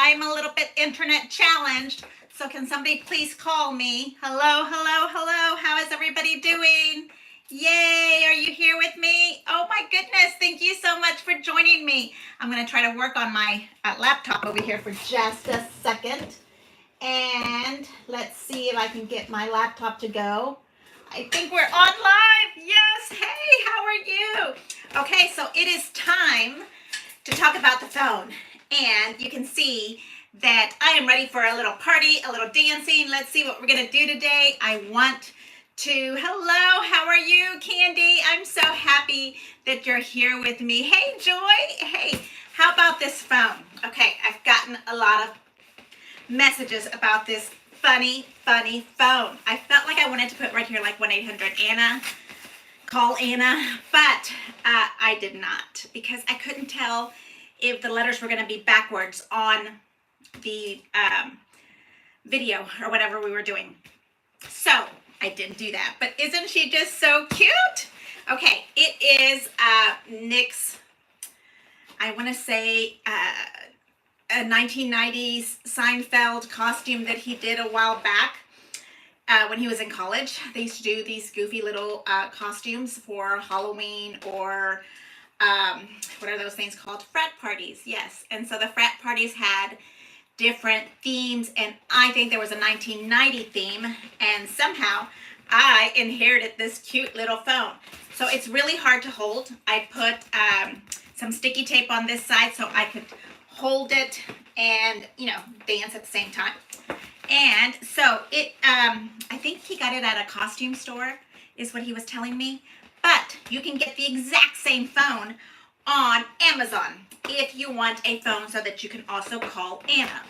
I'm a little bit internet challenged. So can somebody please call me? Hello, hello, hello. How is everybody doing? Yay, are you here with me? Oh my goodness, thank you so much for joining me. I'm going to try to work on my laptop over here for just a second. And let's see if I can get my laptop to go. I think we're on live. Yes, hey, how are you? Okay, so it is time to talk about the phone. And you can see that I am ready for a little party, a little dancing. Let's see what we're going to do today. I want to, hello, how are you, Candy? I'm so happy that you're here with me. Hey, Joy. Hey, how about this phone? Okay, I've gotten a lot of messages about this funny phone. I felt like I wanted to put right here like 1-800-ANNA, call Anna, but I did not because I couldn't tell if the letters were going to be backwards on the video or whatever we were doing. So I didn't do that, but isn't she just so cute? Okay, it is Nick's, I want to say, a 1990s Seinfeld costume that he did a while back when he was in college. They used to do these goofy little costumes for Halloween or what are those things called? Frat parties, yes. And so the frat parties had different themes, and I think there was a 1990 theme, and somehow I inherited this cute little phone. So it's really hard to hold. I put some sticky tape on this side so I could hold it and, dance at the same time. And so it, I think he got it at a costume store, is what he was telling me. But you can get the exact same phone on Amazon if you want a phone so that you can also call Anna.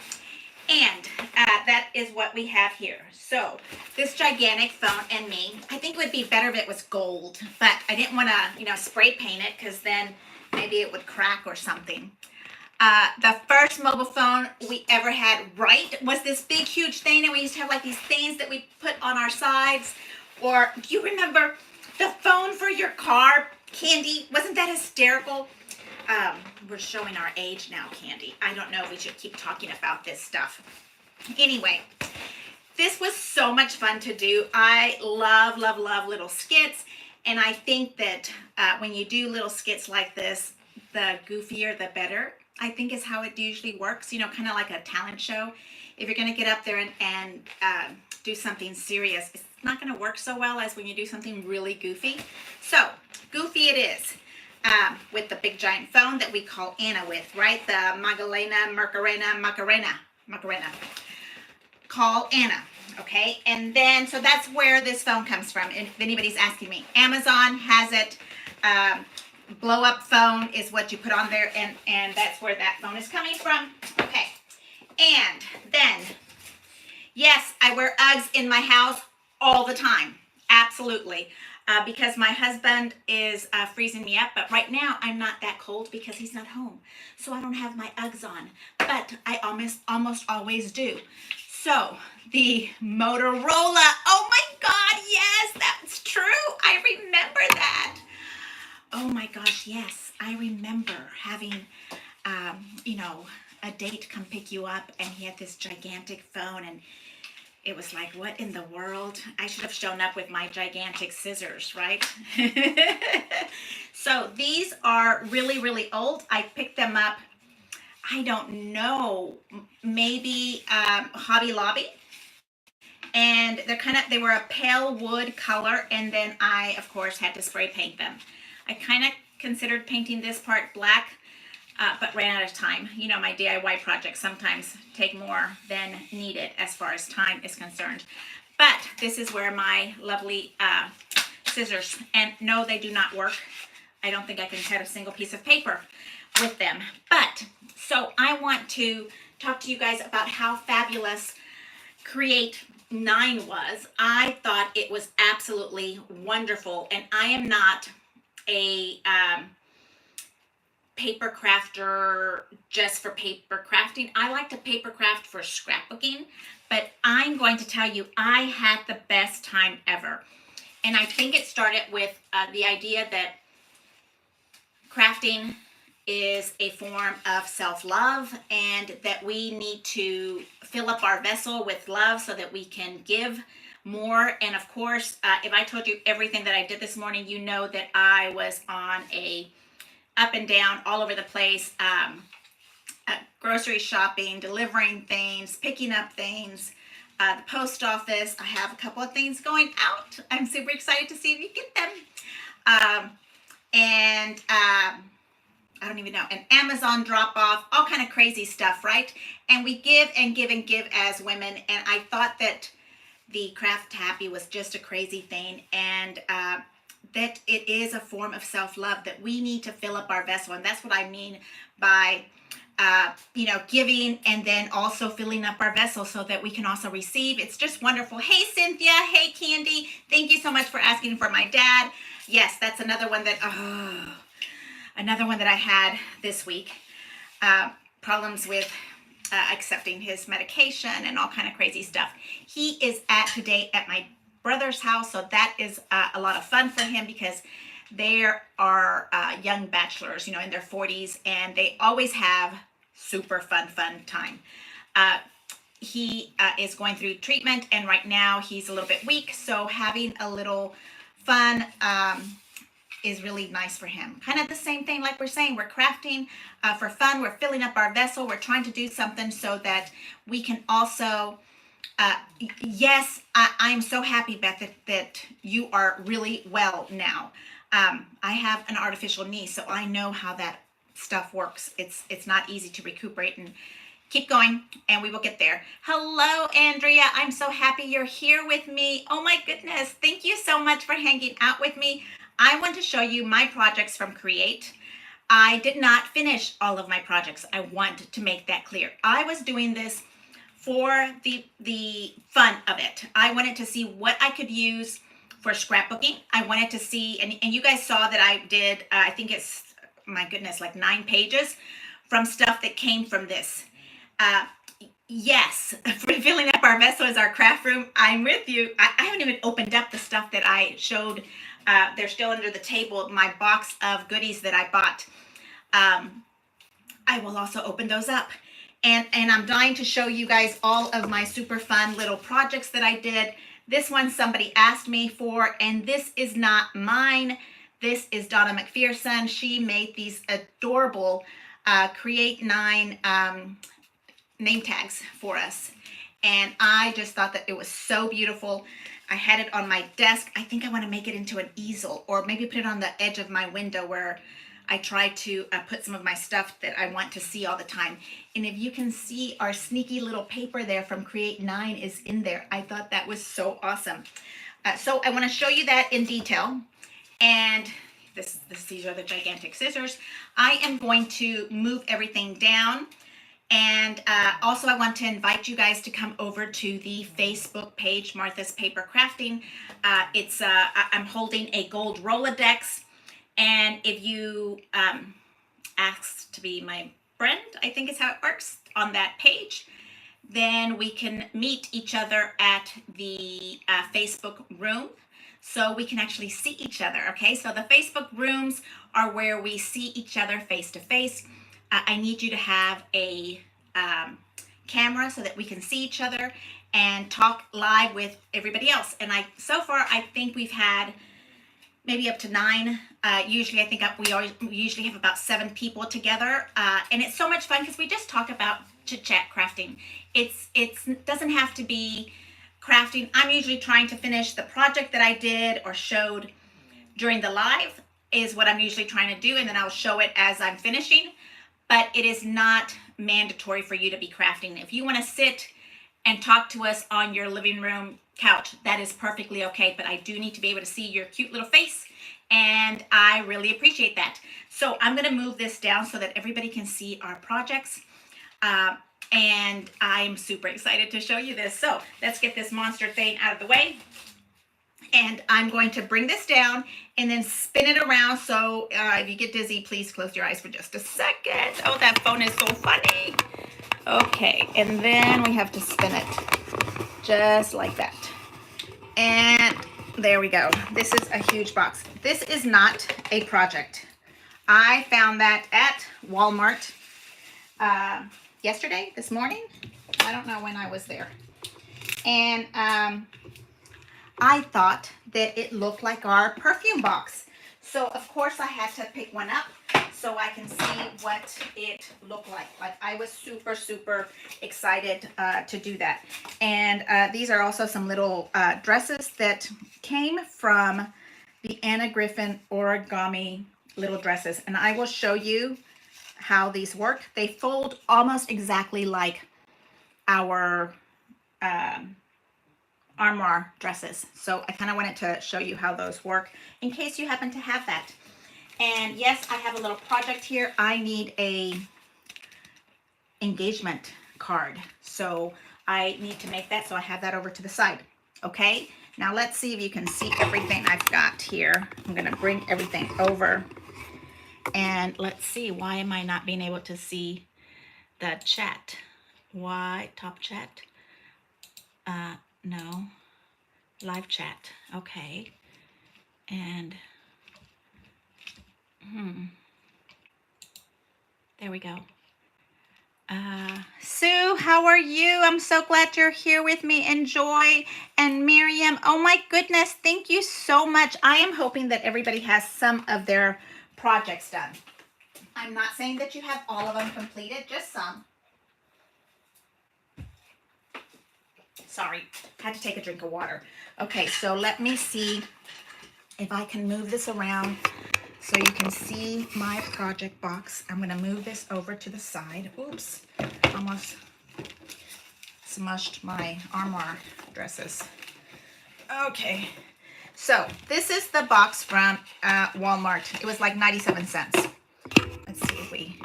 And that is what we have here. So this gigantic phone and me, I think it would be better if it was gold, but I didn't want to, spray paint it because then maybe it would crack or something. The first mobile phone we ever had, right, was this big, huge thing, and we used to have like these things that we put on our sides. Or do you remember the phone for your car, Candy? Wasn't that hysterical? We're showing our age now, Candy. I don't know if we should keep talking about this stuff. Anyway, this was so much fun to do. I love little skits, and I think that when you do little skits like this, the goofier the better, I think is how it usually works, kind of like a talent show. If you're going to get up there and do something serious, it's not going to work so well as when you do something really goofy. So, goofy it is. With the big giant phone that we call Anna with, right? The Macarena. Call Anna, okay? And then, so that's where this phone comes from. And if anybody's asking me, Amazon has it. Blow up phone is what you put on there, and that's where that phone is coming from. Okay, and then, yes, I wear Uggs in my house all the time, absolutely, because my husband is freezing me up, but right now I'm not that cold because he's not home, so I don't have my Uggs on, but I almost always do. So, the Motorola, oh my God, yes, that's true, I remember that. Oh my gosh, yes. I remember having, a date come pick you up, and he had this gigantic phone, and it was like, what in the world? I should have shown up with my gigantic scissors, right? So these are really old. I picked them up, I don't know, maybe Hobby Lobby. And they were a pale wood color, and then I, of course, had to spray paint them. I kind of considered painting this part black, but ran out of time. My DIY projects sometimes take more than needed as far as time is concerned. But this is where my lovely scissors, and no, they do not work. I don't think I can cut a single piece of paper with them. But, so I want to talk to you guys about how fabulous Create 9 was. I thought it was absolutely wonderful, and I am not a paper crafter just for paper crafting. I like to paper craft for scrapbooking, but I'm going to tell you I had the best time ever. And I think it started with the idea that crafting is a form of self-love, and that we need to fill up our vessel with love so that we can give more. And of course, if I told you everything that I did this morning, you know that I was on a up and down all over the place, grocery shopping, delivering things, picking up things, the post office. I have a couple of things going out. I'm super excited to see if you get them. I don't even know, an Amazon drop off, all kind of crazy stuff, right? And we give and give and give as women. And I thought that the Craft Happy was just a crazy thing, and that it is a form of self-love, that we need to fill up our vessel. And that's what I mean by giving, and then also filling up our vessel so that we can also receive. It's just wonderful. Hey, Cynthia. Hey, Candy. Thank you so much for asking for my dad. Yes, that's another one that I had this week. Problems with accepting his medication and all kind of crazy stuff. He is today at my brother's house, so that is a lot of fun for him, because they are young bachelors, in their 40s, and they always have super fun time. He is going through treatment, and right now he's a little bit weak, so having a little fun is really nice for him. Kind of the same thing, like we're saying, we're crafting for fun, we're filling up our vessel, we're trying to do something so that we can also, yes, I'm so happy, Beth, that you are really well now. I have an artificial knee, so I know how that stuff works. It's not easy to recuperate, and keep going, and we will get there. Hello, Andrea. I'm so happy you're here with me. Oh my goodness. Thank you so much for hanging out with me. I want to show you my projects from Create. I did not finish all of my projects. I want to make that clear. I was doing this for the fun of it. I wanted to see what I could use for scrapbooking. I wanted to see, and you guys saw that I did, I think it's, my goodness, like 9 pages from stuff that came from this. Yes, filling up our vessel is our craft room. I'm with you. I haven't even opened up the stuff that I showed. They're still under the table, my box of goodies that I bought. I will also open those up. And I'm dying to show you guys all of my super fun little projects that I did. This one somebody asked me for, and this is not mine. This is Donna McPherson. She made these adorable Create 9 name tags for us. And I just thought that it was so beautiful. I had it on my desk. I think I want to make it into an easel, or maybe put it on the edge of my window where I try to put some of my stuff that I want to see all the time. And if you can see, our sneaky little paper there from Create 9 is in there. I thought that was so awesome. So I want to show you that in detail. And these are the gigantic scissors. I am going to move everything down. And also I want to invite you guys to come over to the Facebook page, Martha's Paper Crafting. I'm holding a gold Rolodex. And if you ask to be my friend, I think is how it works, on that page, then we can meet each other at the Facebook room, so we can actually see each other, okay? So the Facebook rooms are where we see each other face to face. I need you to have a camera so that we can see each other and talk live with everybody else. And so far, I think we've had maybe up to 9. Usually, I think we usually have about 7 people together, and it's so much fun because we just talk about chit-chat crafting. It doesn't have to be crafting. I'm usually trying to finish the project that I did or showed during the live is what I'm usually trying to do, and then I'll show it as I'm finishing. But it is not mandatory for you to be crafting. If you want to sit and talk to us on your living room couch, that is perfectly okay, but I do need to be able to see your cute little face, and I really appreciate that. So I'm going to move this down so that everybody can see our projects, and I'm super excited to show you this. So let's get this monster thing out of the way, and I'm going to bring this down and then spin it around. So if you get dizzy, please close your eyes for just a second. Oh, that phone is so funny. Okay, and then we have to spin it just like that. And there we go. This is a huge box. This is not a project. I found that at Walmart yesterday, this morning. I don't know when I was there. And I thought that it looked like our perfume box. So of course I had to pick one up so I can see what it looked like. Like I was super, super excited to do that. And these are also some little dresses that came from the Anna Griffin origami little dresses. And I will show you how these work. They fold almost exactly like our armoire dresses. So I kind of wanted to show you how those work in case you happen to have that. And yes, I have a little project here. I need a engagement card. So I need to make that. So I have that over to the side. Okay. Now let's see if you can see everything I've got here. I'm going to bring everything over. And let's see, why am I not being able to see the chat? Why? Top chat? No. Live chat. Okay. And there we go. Sue, how are you? I'm so glad you're here with me. And Joy and Miriam. Oh my goodness. Thank you so much. I am hoping that everybody has some of their projects done. I'm not saying that you have all of them completed, just some. Sorry, had to take a drink of water. Okay, so let me see if I can move this around so you can see my project box. I'm gonna move this over to the side. Oops, almost smushed my armoire dresses. Okay, so this is the box from Walmart. It was like 97 cents. Let's see if we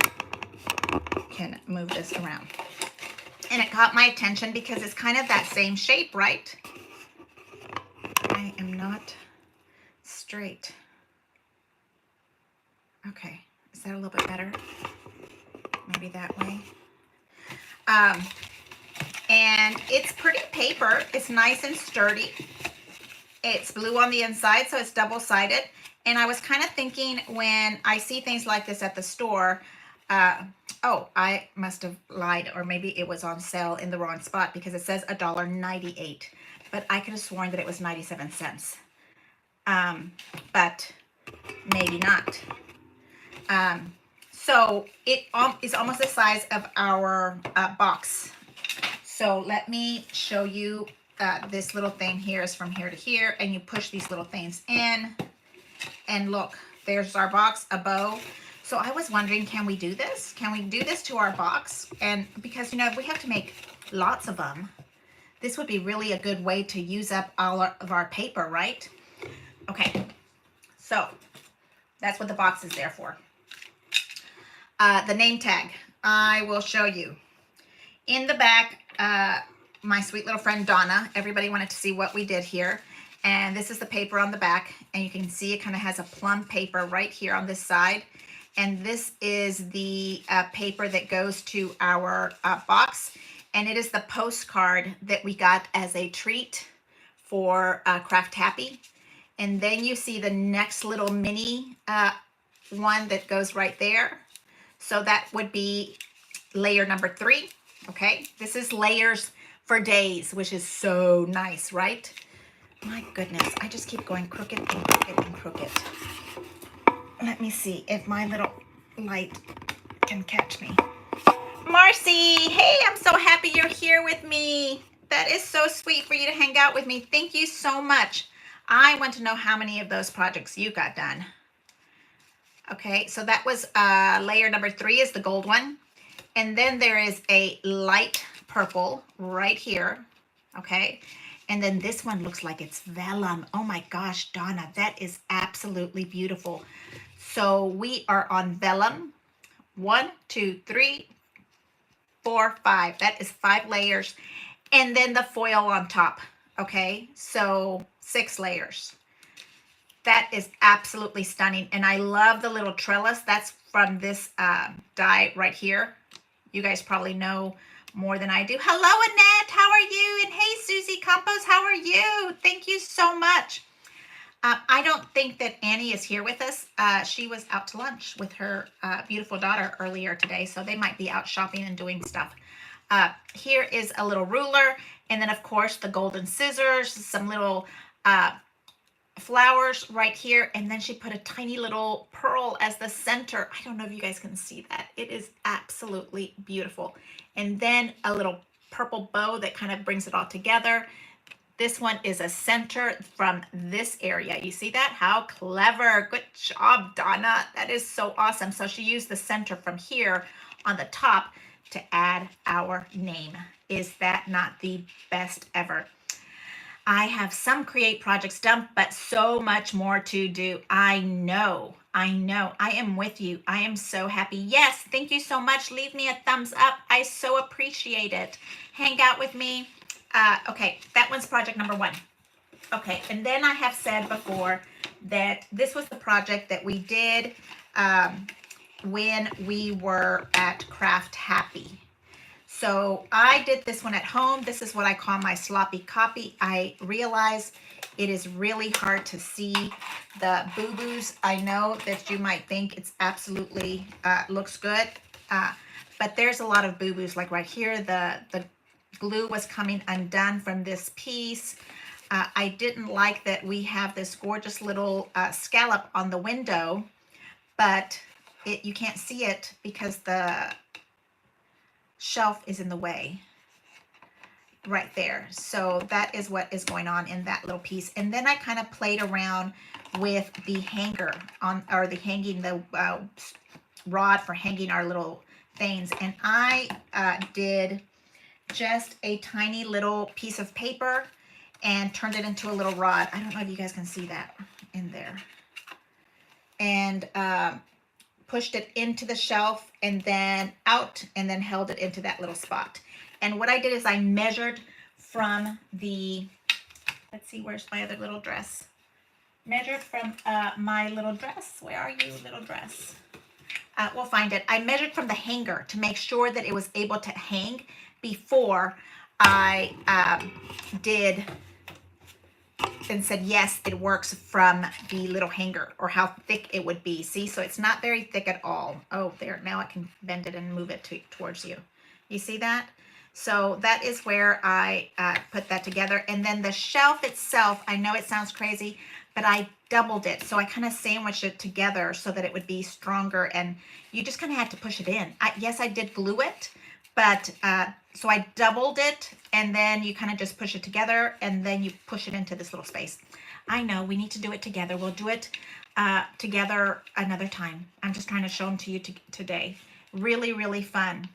can move this around. And it caught my attention because it's kind of that same shape, right? I am not straight. Okay, is that a little bit better? Maybe that way. And it's pretty paper. It's nice and sturdy. It's blue on the inside, so it's double-sided. And I was kind of thinking when I see things like this at the store, oh, I must have lied, or maybe it was on sale in the wrong spot because it says $1.98, but I could have sworn that it was 97 cents. But maybe not. So it is almost the size of our box. So let me show you. This little thing here is from here to here, and you push these little things in, and look, there's our box, a bow. So I was wondering, can we do this? Can we do this to our box? And because, you know, if we have to make lots of them, this would be really a good way to use up all of our paper, right? Okay, so that's what the box is there for. The name tag, I will show you. In the back, my sweet little friend Donna, everybody wanted to see what we did here. And this is the paper on the back, and you can see it kind of has a plum paper right here on this side. And this is the paper that goes to our box. And it is the postcard that we got as a treat for Craft Happy. And then you see the next little mini one that goes right there. So that would be layer number 3. Okay, this is layers for days, which is so nice, right? My goodness, I just keep going crooked and crooked and crooked. Let me see if my little light can catch me. Marcy, hey, I'm so happy you're here with me. That is so sweet for you to hang out with me. Thank you so much. I want to know how many of those projects you got done. Okay, so that was layer number 3 is the gold one. And then there is a light purple right here. Okay, and then this one looks like it's vellum. Oh my gosh, Donna, that is absolutely beautiful. So we are on vellum. 1, 2, 3, 4, 5. That is 5 layers. And then the foil on top. Okay, so 6 layers. That is absolutely stunning. And I love the little trellis. That's from this die right here. You guys probably know more than I do. Hello, Annette. How are you? And hey, Susie Campos, how are you? Thank you so much. I don't think that Annie is here with us. She was out to lunch with her beautiful daughter earlier today, so they might be out shopping and doing stuff. Here is a little ruler, and then of course the golden scissors, some little flowers right here, and then she put a tiny little pearl as the center. I don't know if you guys can see that. It is absolutely beautiful. And then a little purple bow that kind of brings it all together. This one is a center from this area. You see that? How clever. Good job, Donna. That is so awesome. So she used the center from here on the top to add our name. Is that not the best ever? I have some create projects done, but so much more to do. I know. I am with you. I am so happy. Yes, thank you so much. Leave me a thumbs up. I so appreciate it. Hang out with me. Okay, that one's project number 1. Okay, and then I have said before that this was the project that we did when we were at Craft Happy. So I did this one at home. This is what I call my sloppy copy. I realize it is really hard to see the boo-boos. I know that you might think it's absolutely looks good, but there's a lot of boo-boos. Like right here, the glue was coming undone from this piece. I didn't like that we have this gorgeous little scallop on the window, but you can't see it because the shelf is in the way right there. So that is what is going on in that little piece. And then I kind of played around with the hanger on, or the hanging, the rod for hanging our little things. And I did just a tiny little piece of paper and turned it into a little rod. I don't know if you guys can see that in there. And pushed it into the shelf and then out, and then held it into that little spot. And what I did is I measured from the, let's see, where's my other little dress? Measured from my little dress. Where are you, little dress? We'll find it. I measured from the hanger to make sure that it was able to hang before I did and said, yes, it works from the little hanger, or how thick it would be. See, so it's not very thick at all. Oh, there, now I can bend it and move it towards you. You see that? So that is where I put that together. And then the shelf itself, I know it sounds crazy, but I doubled it. So I kind of sandwiched it together so that it would be stronger, and you just kind of had to push it in. Yes, I did glue it, but so I doubled it, and then you kind of just push it together, and then you push it into this little space. I know we need to do it together. We'll do it together another time. I'm just trying to show them to you today. Really, really fun.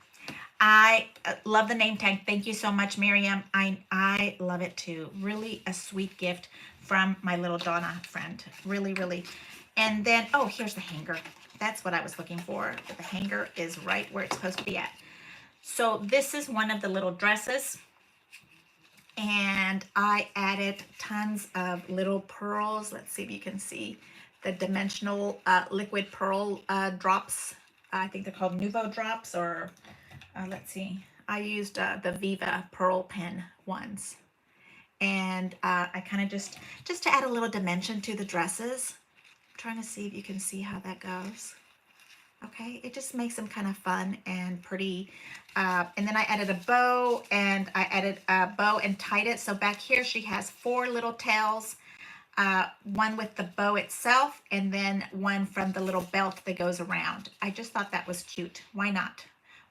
I love the name tag. Thank you so much, Miriam. I love it too. Really a sweet gift from my little Donna friend. Really, really. And then, oh, here's the hanger. That's what I was looking for. But the hanger is right where it's supposed to be at. So this is one of the little dresses, and I added tons of little pearls. Let's see if you can see the dimensional liquid pearl drops. I think they're called Nuvo drops, or let's see. I used the Viva pearl pen ones, and I kind of just to add a little dimension to the dresses. I'm trying to see if you can see how that goes. Okay, it just makes them kind of fun and pretty. And then I added a bow, and I added a bow and tied it. So back here she has 4 little tails, one with the bow itself, and then one from the little belt that goes around. I just thought that was cute. Why not?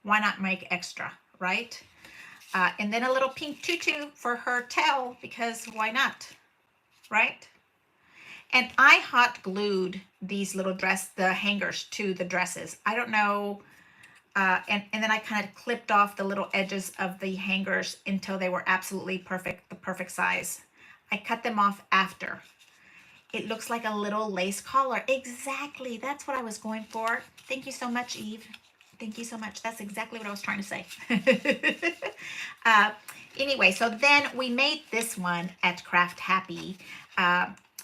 Why not make extra, right? And then a little pink tutu for her tail, because why not, right? And I hot glued these little the hangers to the dresses. I don't know. And then I kind of clipped off the little edges of the hangers until they were absolutely perfect, the perfect size. I cut them off after. It looks like a little lace collar. Exactly. That's what I was going for. Thank you so much, Eve. Thank you so much. That's exactly what I was trying to say. Anyway, so then we made this one at Craft Happy.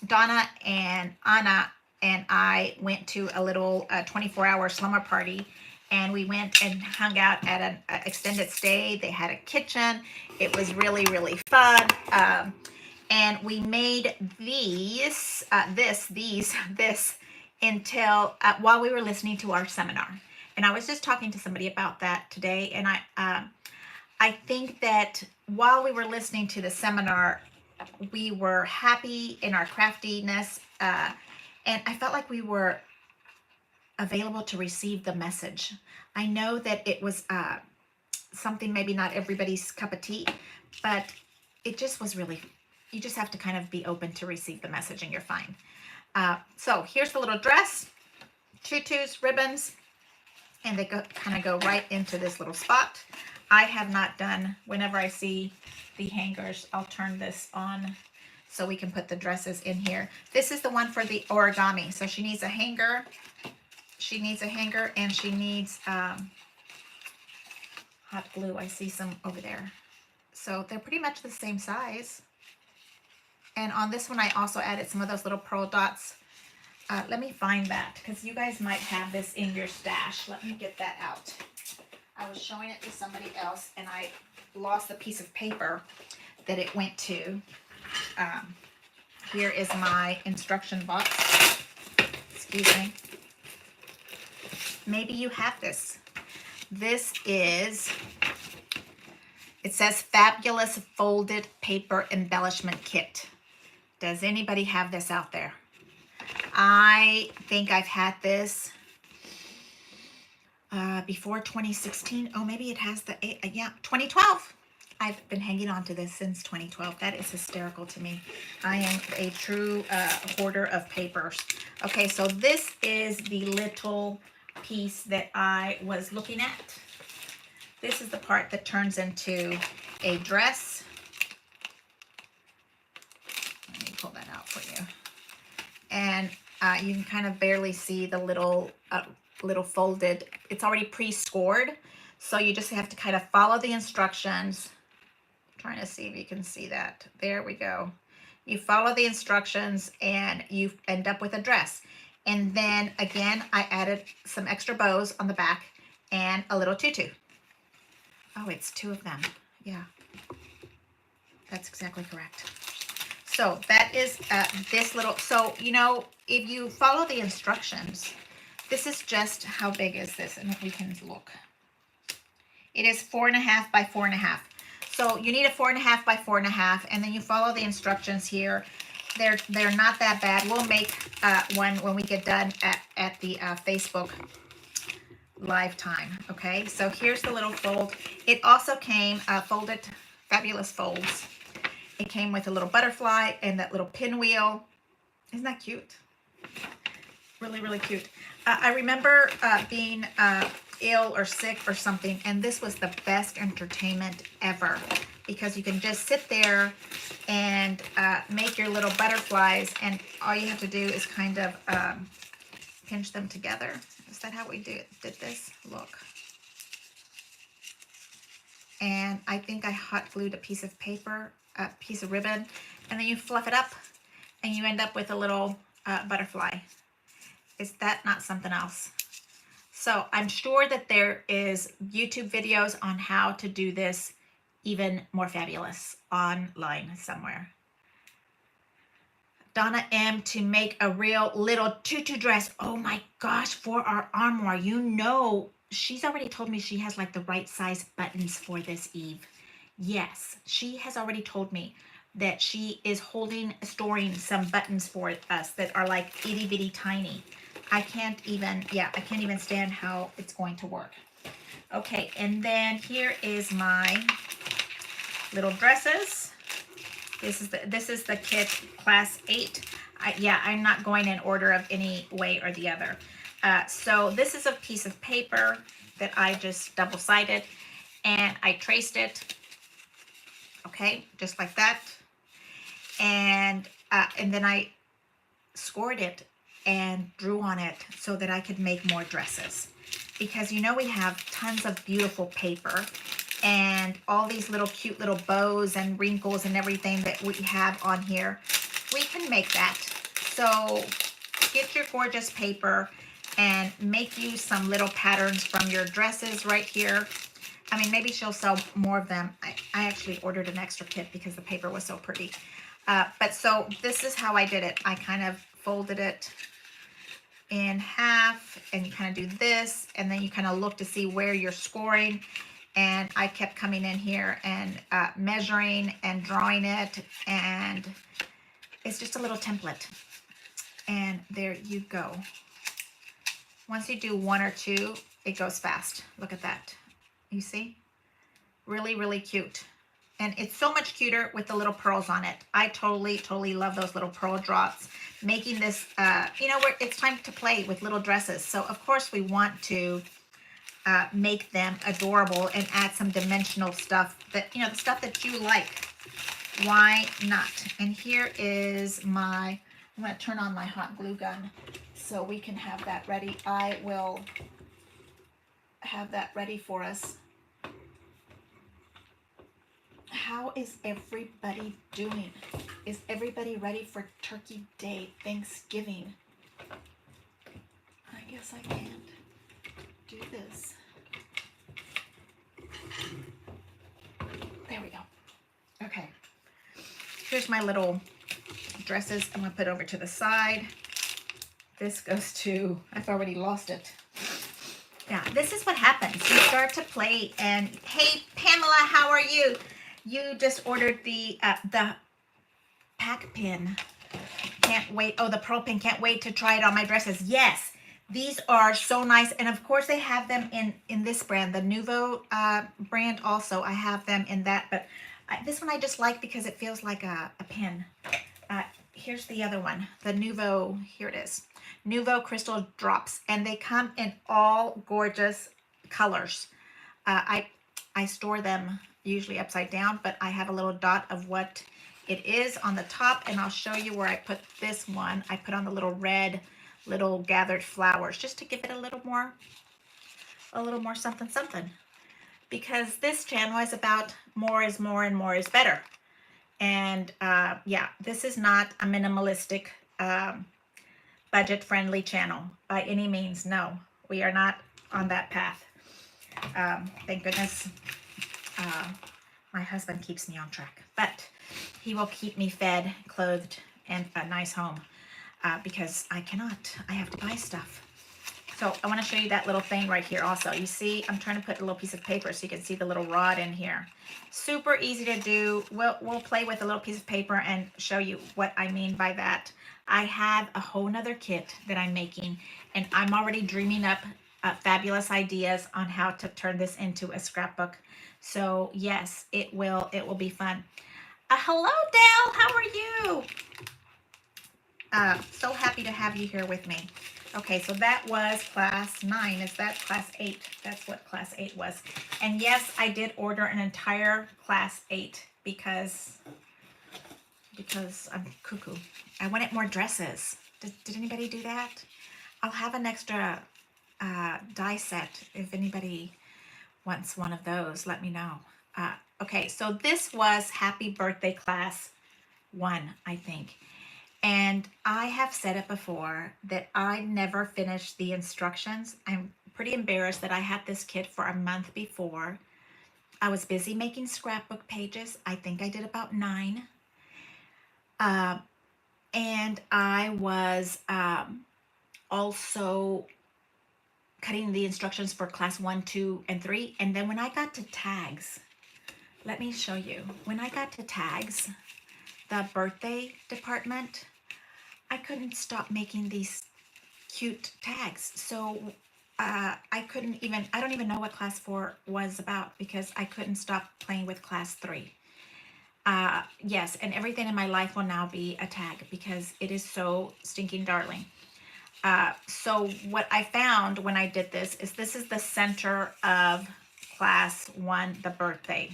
Donna and Anna and I went to a little 24-hour slumber party, and we went and hung out at an extended stay. They had a kitchen. It was really, really fun. And we made this until while we were listening to our seminar. And I was just talking to somebody about that today. And I think that while we were listening to the seminar, we were happy in our craftiness. And I felt like we were available to receive the message. I know that it was something maybe not everybody's cup of tea, but it just was really, you just have to kind of be open to receive the message and you're fine. So here's the little dress, tutus, ribbons, and they kind of go right into this little spot. I have not done, whenever I see the hangers, I'll turn this on so we can put the dresses in here. This is the one for the origami. So she needs a hanger. She needs a hanger and she needs hot glue. I see some over there. So they're pretty much the same size. And on this one, I also added some of those little pearl dots. Let me find that because you guys might have this in your stash. Let me get that out. I was showing it to somebody else and I lost the piece of paper that it went to. Here is my instruction box. Excuse me. Maybe you have this. This is, it says Fabulous Folded Paper Embellishment Kit. Does anybody have this out there? I think I've had this before 2016. Oh, maybe it has the, yeah, 2012. I've been hanging on to this since 2012. That is hysterical to me. I am a true hoarder of papers. Okay, so this is the little piece that I was looking at. This is the part that turns into a dress. Let me pull that out for you. And you can kind of barely see the little folded, it's already pre-scored. So you just have to kind of follow the instructions. I'm trying to see if you can see that. There we go. You follow the instructions and you end up with a dress. And then again, I added some extra bows on the back and a little tutu. Oh, it's two of them. Yeah, that's exactly correct. So that is this little, so, you know, if you follow the instructions, this is just, how big is this? And if we can look. It is 4.5 by 4.5. So you need a 4.5 by 4.5, and then you follow the instructions here. They're not that bad. We'll make one when we get done at the Facebook live time. Okay, so here's the little fold. It also came folded, fabulous folds. It came with a little butterfly and that little pinwheel. Isn't that cute? Really, really cute. I remember being ill or sick or something, and this was the best entertainment ever because you can just sit there and make your little butterflies, and all you have to do is kind of pinch them together. Is that how we did this? Look. And I think I hot glued a piece of paper, a piece of ribbon, and then you fluff it up and you end up with a little butterfly. Is that not something else? So I'm sure that there is YouTube videos on how to do this even more fabulous online somewhere. Donna M, to make a real little tutu dress. Oh my gosh, for our armoire. You know, she's already told me she has like the right size buttons for this, Eve. Yes, she has already told me that she is storing some buttons for us that are like itty bitty tiny. I can't even stand how it's going to work. Okay, and then here is my little dresses. This is the kit class 8. I'm not going in order of any way or the other. So this is a piece of paper that I just double-sided and I traced it. Okay, just like that. And then I scored it and drew on it so that I could make more dresses. Because you know we have tons of beautiful paper and all these little cute little bows and wrinkles and everything that we have on here. We can make that. So get your gorgeous paper and make you some little patterns from your dresses right here. I mean, maybe she'll sell more of them. I actually ordered an extra kit because the paper was so pretty. But so this is how I did it. I kind of folded it in half, and you kind of do this, and then you kind of look to see where you're scoring. And I kept coming in here and measuring and drawing it, and it's just a little template. And there you go. Once you do one or two, it goes fast. Look at that. You see? Really, really cute. And it's so much cuter with the little pearls on it. I totally, totally love those little pearl drops. Making this, where it's time to play with little dresses. So of course we want to make them adorable and add some dimensional stuff that, the stuff that you like. Why not? And here is I'm going to turn on my hot glue gun so we can have that ready. I will have that ready for us. How is everybody doing? Is everybody ready for Turkey Day, Thanksgiving? I guess I can't do this. There we go. Okay. Here's my little dresses. I'm going to put over to the side. This goes to, I've already lost it. Yeah, this is what happens. You start to play and, hey, Pamela, how are you? You just ordered the pack pin. Can't wait. Oh, the pearl pin. Can't wait to try it on my dresses. Yes, these are so nice. And of course they have them in this brand, the Nuvo brand also. I have them in that, but this one I just like because it feels like a pin. Here's the other one, the Nuvo, here it is. Nuvo Crystal Drops, and they come in all gorgeous colors. I store them usually upside down, but I have a little dot of what it is on the top, and I'll show you where I put this one. I put on the little red, little gathered flowers, just to give it a little more something, something. Because this channel is about more is more and more is better. And yeah, this is not a minimalistic, budget-friendly channel by any means. No, we are not on that path. Thank goodness my husband keeps me on track, but he will keep me fed, clothed, and a nice home because I cannot. I have to buy stuff. So I want to show you that little thing right here also. You see, I'm trying to put a little piece of paper so you can see the little rod in here. Super easy to do. We'll play with a little piece of paper and show you what I mean by that. I have a whole nother kit that I'm making, and I'm already dreaming up fabulous ideas on how to turn this into a scrapbook. So yes, it will be fun. Hello, Dale. How are you? So happy to have you here with me. Okay, so that was class 9. Is that class 8? That's what class 8 was. And yes, I did order an entire class 8 because I'm cuckoo. I wanted more dresses. Did anybody do that? I'll have an extra die set. If anybody wants one of those, let me know. Okay, so this was Happy Birthday Class 1, I think. And I have said it before that I never finished the instructions. I'm pretty embarrassed that I had this kit for a month before. I was busy making scrapbook pages. I think I did about 9. And I was also cutting the instructions for class 1, 2, and 3. And then when I got to tags, let me show you. When I got to tags, the birthday department, I couldn't stop making these cute tags. So I don't even know what class 4 was about because I couldn't stop playing with class 3. Yes, and everything in my life will now be a tag because it is so stinking darling. So what I found when I did this is the center of class 1, the birthday.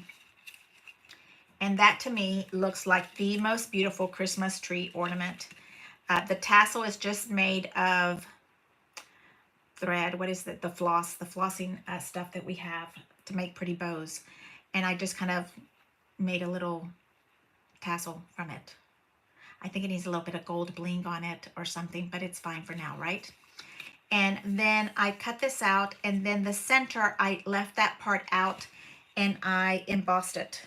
And that to me looks like the most beautiful Christmas tree ornament. The tassel is just made of thread. What is it? The flossing stuff that we have to make pretty bows. And I just kind of made a little tassel from it. I think it needs a little bit of gold bling on it or something, but it's fine for now, right? And then I cut this out, and then the center, I left that part out and I embossed it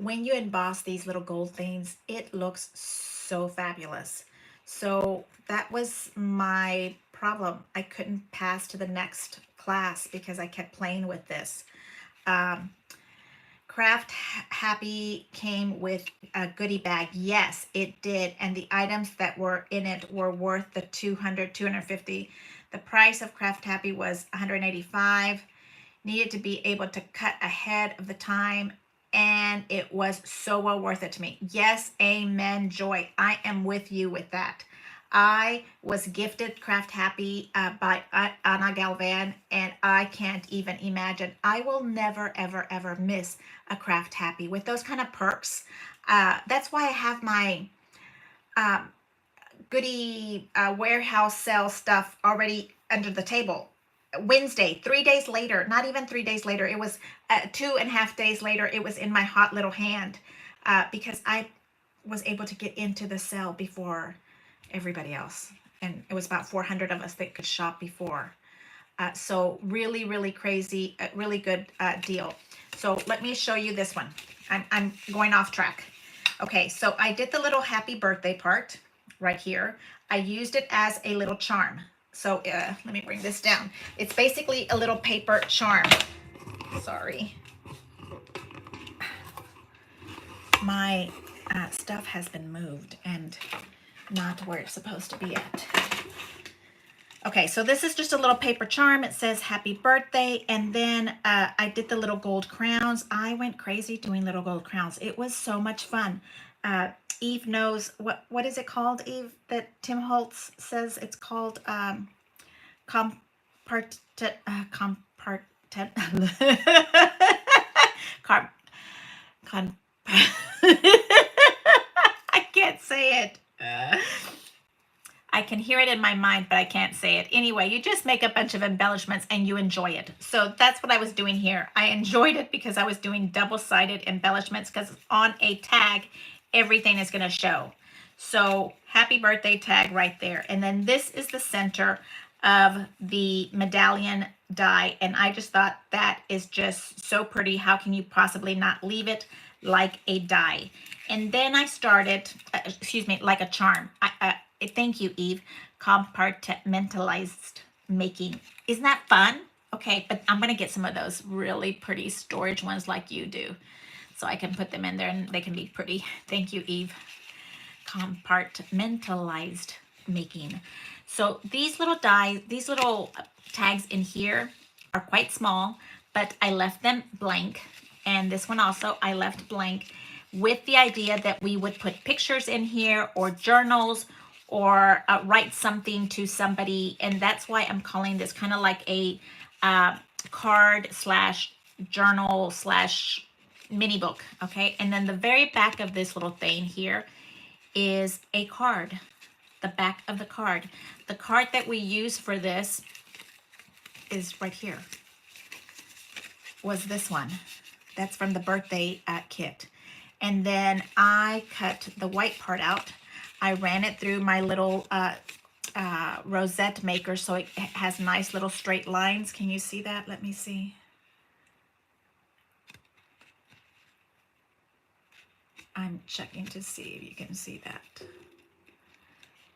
when you emboss these little gold things, it looks so fabulous. So that was my problem. I couldn't pass to the next class because I kept playing with this. Um, Craft Happy came with a goodie bag. Yes, it did. And the items that were in it were worth the 200, 250. The price of Craft Happy was 185. Needed to be able to cut ahead of the time, and it was so well worth it to me. Yes, amen, Joy. I am with you with that. I was gifted Craft Happy by Ana Galvan, and I can't even imagine. I will never, ever, ever miss a Craft Happy with those kind of perks. That's why I have my um, goodie warehouse sale stuff already under the table. Wednesday, 3 days later, not even 3 days later, it was 2.5 days later, it was in my hot little hand because I was able to get into the sale before everybody else. And it was about 400 of us that could shop before. So really, really crazy, really good deal. So let me show you this one. I'm going off track. Okay, so I did the little happy birthday part right here. I used it as a little charm. So let me bring this down. It's basically a little paper charm. Sorry. My stuff has been moved and not where it's supposed to be at. Okay, so this is just a little paper charm. It says happy birthday. And then I did the little gold crowns. I went crazy doing little gold crowns. It was so much fun. Eve knows, what is it called, Eve, that Tim Holtz says it's called? Compart I can't say it. I can hear it in my mind, but I can't say it. Anyway, you just make a bunch of embellishments and you enjoy it. So that's what I was doing here. I enjoyed it because I was doing double-sided embellishments because on a tag, everything is going to show. So happy birthday tag right there. And then this is the center of the medallion die. And I just thought that is just so pretty. How can you possibly not leave it like a die? And then I started, like a charm. Thank you, Eve. Compartmentalized making. Isn't that fun? Okay, but I'm going to get some of those really pretty storage ones like you do. So I can put them in there and they can be pretty. Thank you, Eve. Compartmentalized making. So these little dies, these little tags in here are quite small, but I left them blank. And this one also I left blank with the idea that we would put pictures in here or journals or write something to somebody. And that's why I'm calling this kind of like a card slash journal slash mini book. Okay. And then the very back of this little thing here is a card. The back of the card. The card that we use for this is right here. Was this one. That's from the birthday kit. And then I cut the white part out. I ran it through my little rosette maker so it has nice little straight lines. Can you see that? Let me see. I'm checking to see if you can see that.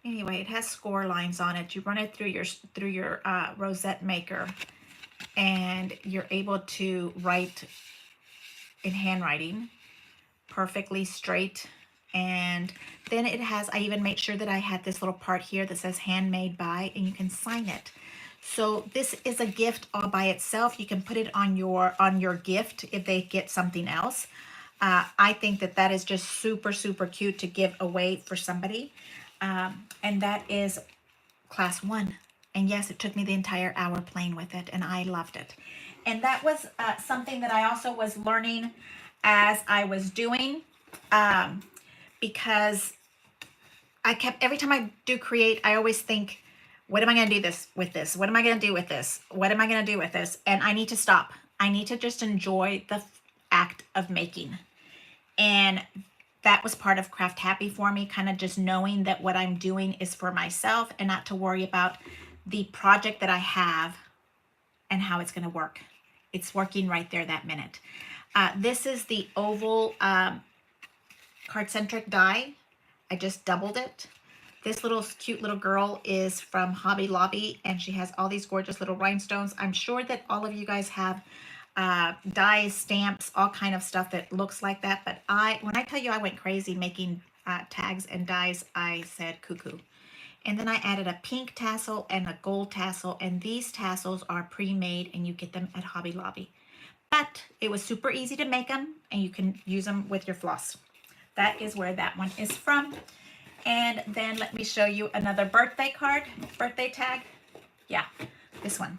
Anyway, it has score lines on it. You run it through your rosette maker, and you're able to write in handwriting perfectly straight. And then it has, I even made sure that I had this little part here that says handmade by, and you can sign it. So this is a gift all by itself. You can put it on your gift if they get something else. I think that is just super, super cute to give away for somebody. And that is class 1. And yes, it took me the entire hour playing with it, and I loved it. And that was something that I also was learning as I was doing, because I kept, every time I do create, I always think, what am I going to do with this? What am I going to do with this? What am I going to do with this? And I need to stop. I need to just enjoy the act of making. And that was part of Craft Happy for me, kind of just knowing that what I'm doing is for myself and not to worry about the project that I have and how it's going to work. It's working right there that minute. This is the oval card-centric die. I just doubled it. This little cute little girl is from Hobby Lobby, and she has all these gorgeous little rhinestones. I'm sure that all of you guys have dies, stamps, all kind of stuff that looks like that. But when I tell you I went crazy making tags and dies, I said cuckoo. And then I added a pink tassel and a gold tassel, and these tassels are pre-made and you get them at Hobby Lobby. But it was super easy to make them, and you can use them with your floss. That is where that one is from. And then let me show you another birthday card, birthday tag. Yeah, this one.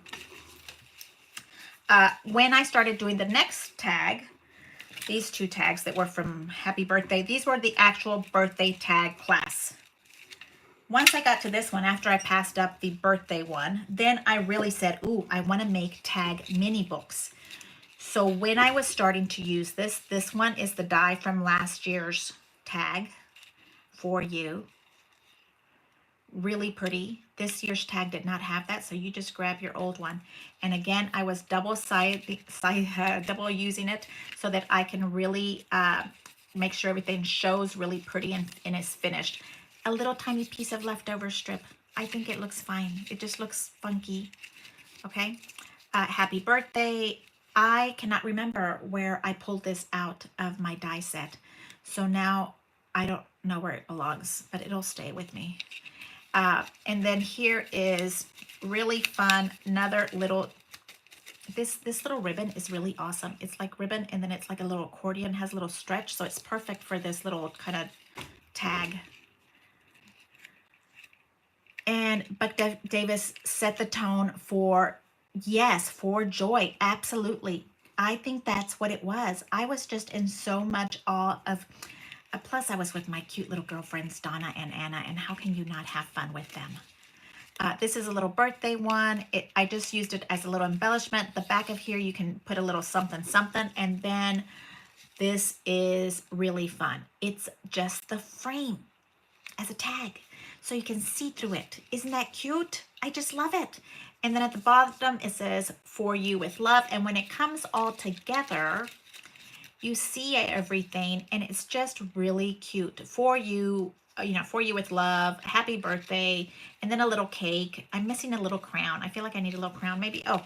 When I started doing the next tag, these two tags that were from Happy Birthday, these were the actual birthday tag class. Once I got to this one, after I passed up the birthday one, then I really said, ooh, I want to make tag mini books. So when I was starting to use this one is the die from last year's tag for you. Really pretty. This year's tag did not have that, so you just grab your old one. And again, I was double using it so that I can really make sure everything shows really pretty and is finished. A little tiny piece of leftover strip. I think it looks fine. It just looks funky. Okay. Happy birthday. I cannot remember where I pulled this out of my die set. So now I don't know where it belongs, but it'll stay with me. And then here is really fun, another little, this little ribbon is really awesome. It's like ribbon, and then it's like a little accordion, has a little stretch, so it's perfect for this little kind of tag. And Buck Davis set the tone for, yes, for joy, absolutely. I think that's what it was. I was just in so much awe of, plus I was with my cute little girlfriends, Donna and Anna, and how can you not have fun with them? This is a little birthday one. I just used it as a little embellishment. The back of here, you can put a little something, something, and then this is really fun. It's just the frame as a tag, so you can see through it. Isn't that cute? I just love it. And then at the bottom, it says, for you with love. And when it comes all together, you see everything, and it's just really cute. For you, for you with love, happy birthday, and then a little cake. I'm missing a little crown. I feel like I need a little crown, maybe. Oh,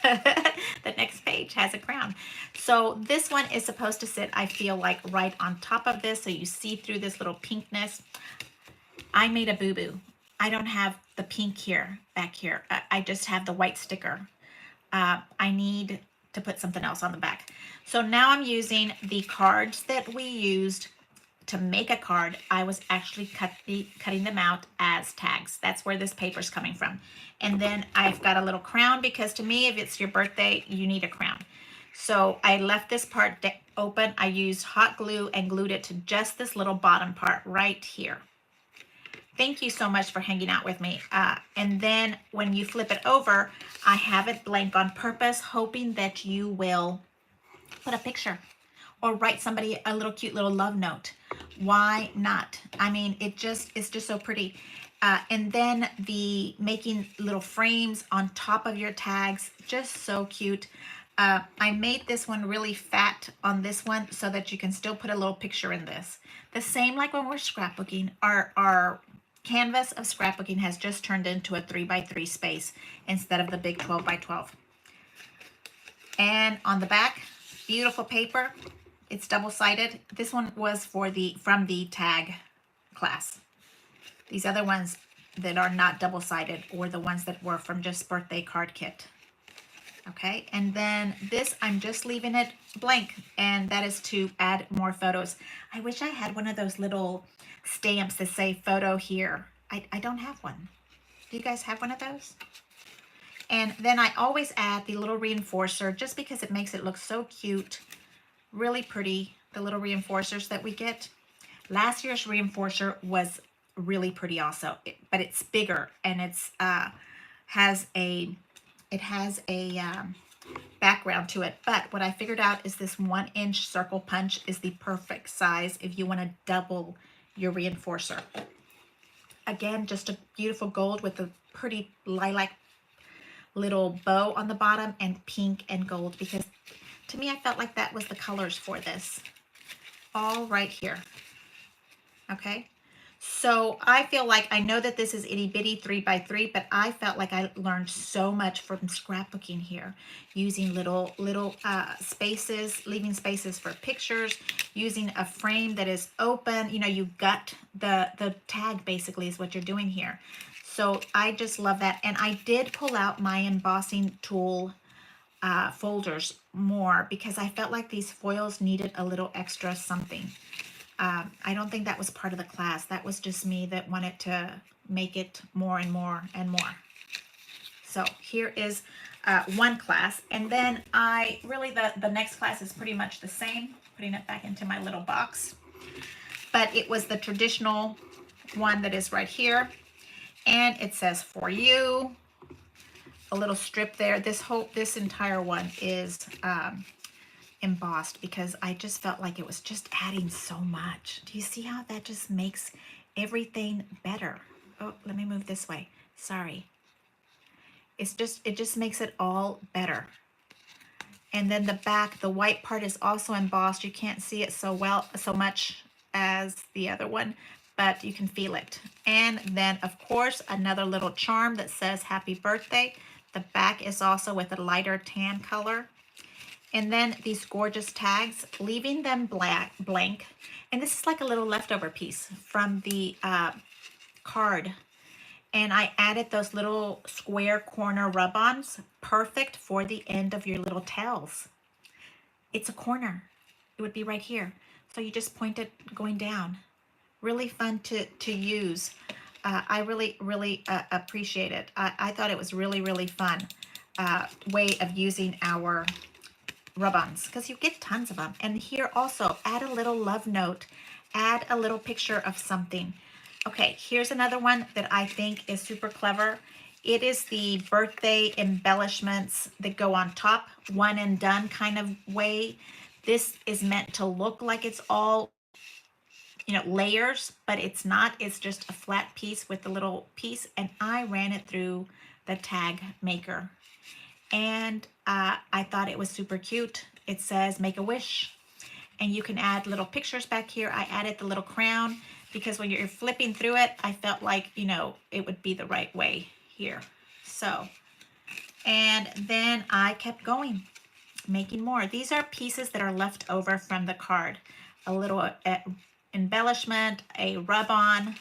the next page has a crown. So this one is supposed to sit, I feel like, right on top of this, so you see through this little pinkness. I made a boo-boo. I don't have the pink here, back here. I just have the white sticker. I need to put something else on the back. So now I'm using the cards that we used to make a card. I was actually cutting them out as tags. That's where this paper is coming from. And then I've got a little crown, because to me, if it's your birthday, you need a crown. So I left this part open. I used hot glue and glued it to just this little bottom part right here. Thank you so much for hanging out with me. And then when you flip it over, I have it blank on purpose, hoping that you will put a picture or write somebody a little cute little love note. Why not? I mean, it's just so pretty. And then the making little frames on top of your tags, just so cute. I made this one really fat on this one so that you can still put a little picture in this. The same like when we're scrapbooking, our canvas of scrapbooking has just turned into a 3x3 space instead of the big 12x12. And on the back, beautiful paper. It's double-sided. This one was from the tag class. These other ones that are not double-sided were the ones that were from just birthday card kit. Okay, and then this, I'm just leaving it blank, and that is to add more photos. I wish I had one of those little stamps that say photo here. I don't have one. Do you guys have one of those? And then I always add the little reinforcer just because it makes it look so cute. Really pretty, the little reinforcers that we get. Last year's reinforcer was really pretty also, but it's bigger, and it's has a background to it. But what I figured out is this 1-inch circle punch is the perfect size if you want to double your reinforcer. Again, just a beautiful gold with a pretty lilac little bow on the bottom, and pink and gold, because To me, I felt like that was the colors for this. All right here. Okay. So I feel like, I know that this is itty bitty 3x3, but I felt like I learned so much from scrapbooking here, using little spaces, leaving spaces for pictures, using a frame that is open. You know, you gut the tag basically is what you're doing here. So I just love that. And I did pull out my embossing tool folders more because I felt like these foils needed a little extra something. I don't think that was part of the class. That was just me that wanted to make it more and more and more. So here is one class. And then the next class is pretty much the same, putting it back into my little box. But it was the traditional one that is right here. And it says for you, a little strip there. This entire one is embossed because I just felt like it was just adding so much. Do you see how that just makes everything better? Oh, let me move this way. Sorry. It just makes it all better. And then the back, the white part is also embossed. You can't see it so much as the other one, but you can feel it. And then of course, another little charm that says happy birthday. The back is also with a lighter tan color. And then these gorgeous tags, leaving them blank. And this is like a little leftover piece from the card. And I added those little square corner rub-ons, perfect for the end of your little tails. It's a corner. It would be right here. So you just point it going down. Really fun to use. I really appreciate it. I thought it was really fun way of using our rub-ons because you get tons of them. And here also, add a little love note, add a little picture of something. Okay, here's another one that I think is super clever. It is the birthday embellishments that go on top, one and done kind of way. This is meant to look like it's all, you know, layers, but it's not. It's just a flat piece with a little piece. And I ran it through the tag maker. And I thought it was super cute. It says make a wish. And you can add little pictures back here. I added the little crown because when you're flipping through it, I felt like, you know, it would be the right way here. So, and then I kept going, making more. These are pieces that are left over from the card. A little embellishment, a rub-on,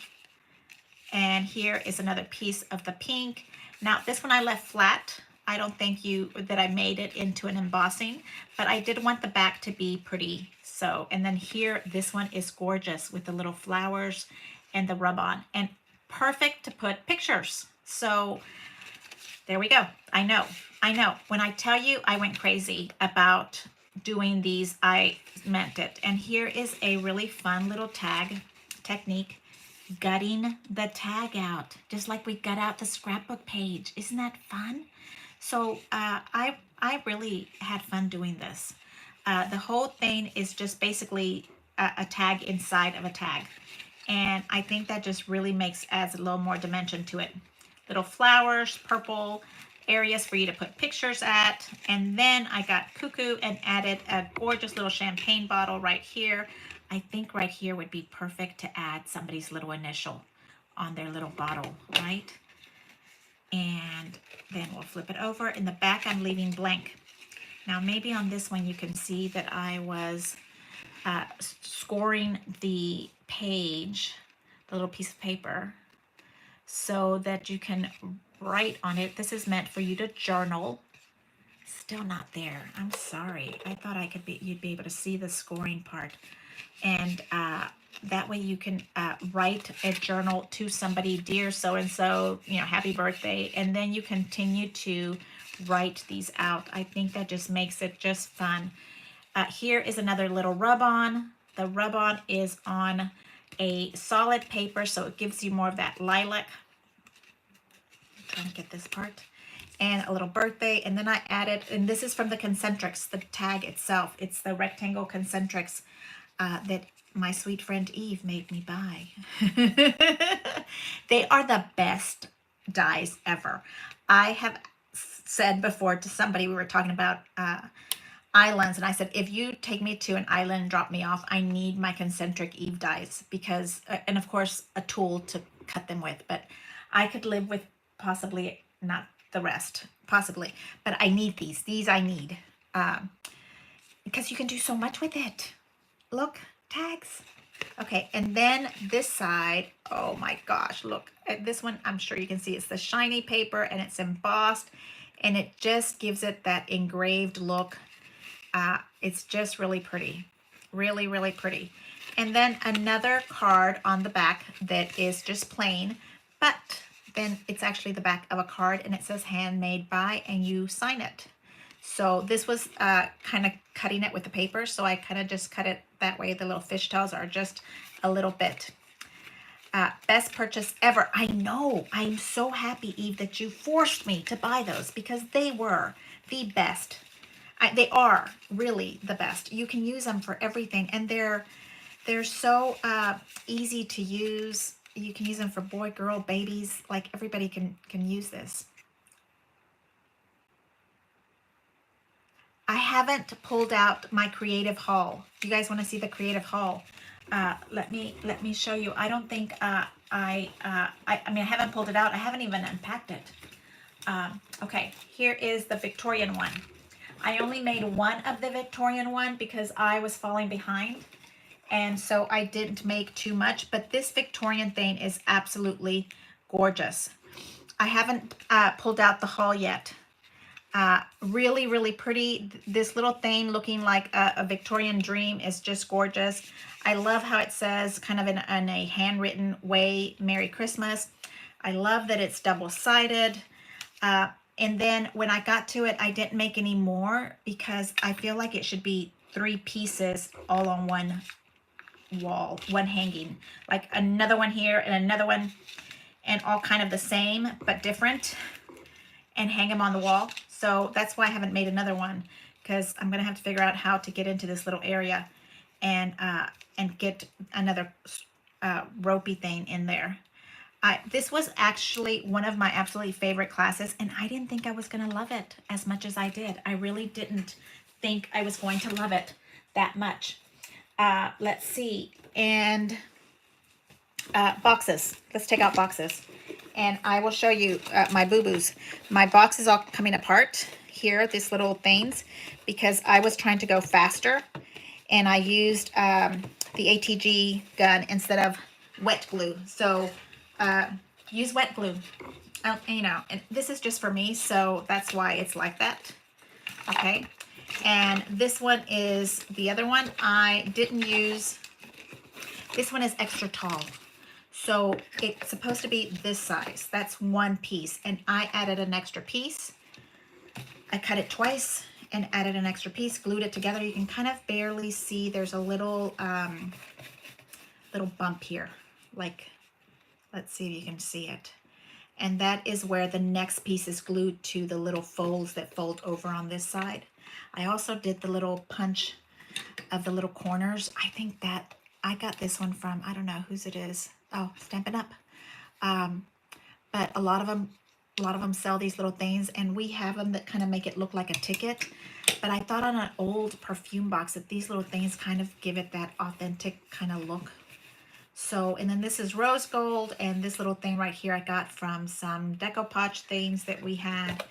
and here is another piece of the pink. Now, this one I left flat. I don't think that I made it into an embossing, but I did want the back to be pretty. So, and then here, this one is gorgeous with the little flowers and the rub-on, and perfect to put pictures. So there we go. I know. When I tell you I went crazy about doing these, I meant it. And here is a really fun little tag technique, gutting the tag out, just like we gut out the scrapbook page. Isn't that fun? So I really had fun doing this. The whole thing is just basically a tag inside of a tag. And I think that just really adds a little more dimension to it. Little flowers, purple areas for you to put pictures at. And then I got cuckoo and added a gorgeous little champagne bottle right here. I think right here would be perfect to add somebody's little initial on their little bottle, right? And then we'll flip it over. In the back, I'm leaving blank. Now, maybe on this one, you can see that I was scoring the page, the little piece of paper, so that you can write on it. This is meant for you to journal. Still not there. I'm sorry. I thought you'd be able to see the scoring part. And that way you can write a journal to somebody, dear so-and-so, you know, happy birthday. And then you continue to write these out. I think that just makes it just fun. Here is another little rub-on. The rub-on is on a solid paper, so it gives you more of that lilac. I'm trying to get this part. And a little birthday. And then I added, and this is from the concentrics, the tag itself. It's the rectangle concentrics that my sweet friend Eve made me buy. They are the best dies ever. I have said before to somebody, we were talking about islands, and I said, if you take me to an island and drop me off, I need my concentric Eve dies because, and of course, a tool to cut them with. But I could live with possibly not the rest, possibly, but I need these. These I need because you can do so much with it. Look, tags. Okay, and then this side, oh my gosh, look at this one. I'm sure you can see it's the shiny paper and it's embossed and it just gives it that engraved look. It's just really pretty, really, really pretty. And then another card on the back that is just plain, but then it's actually the back of a card and it says handmade by, and you sign it. So this was kind of cutting it with the paper, so I kind of just cut it that way. The little fishtails are just a little bit. Best purchase ever. I know. I'm so happy, Eve, that you forced me to buy those because they were the best. They are really the best. You can use them for everything, and they're so easy to use. You can use them for boy, girl, babies. Like everybody can use this. I haven't pulled out my creative haul. Do you guys want to see the creative haul? Let me show you. I don't think I mean, I haven't pulled it out. I haven't even unpacked it. Okay, here is the Victorian one. I only made one of the Victorian one because I was falling behind, and so I didn't make too much, but this Victorian thing is absolutely gorgeous. I haven't pulled out the haul yet. Really, really pretty. This little thing looking like a Victorian dream is just gorgeous. I love how it says kind of in a handwritten way, Merry Christmas. I love that it's double-sided. And then when I got to it, I didn't make any more because I feel like it should be 3 pieces all on one wall, one hanging. Like another one here and another one, and all kind of the same but different, and hang them on the wall. So that's why I haven't made another one, because I'm gonna have to figure out how to get into this little area and get another ropey thing in there. This was actually one of my absolutely favorite classes, and I didn't think I was gonna love it as much as I did. I really didn't think I was going to love it that much. Let's see, and boxes. Let's take out boxes. And I will show you my boo-boos. My box is all coming apart here, these little things, because I was trying to go faster, and I used the ATG gun instead of wet glue. So use wet glue. You know, and this is just for me, so that's why it's like that. Okay, and this one is the other one. I didn't use, this one is extra tall. So it's supposed to be this size. That's 1 piece. And I added an extra piece. I cut it twice and added an extra piece, glued it together. You can kind of barely see there's a little little bump here. Like, let's see if you can see it. And that is where the next piece is glued to the little folds that fold over on this side. I also did the little punch of the little corners. I think that I got this one from, I don't know whose it is. Oh, Stampin' Up. But a lot of them sell these little things, and we have them that kind of make it look like a ticket. But I thought on an old perfume box that these little things kind of give it that authentic kind of look. So, and then this is rose gold, and this little thing right here I got from some decoupage things that we had.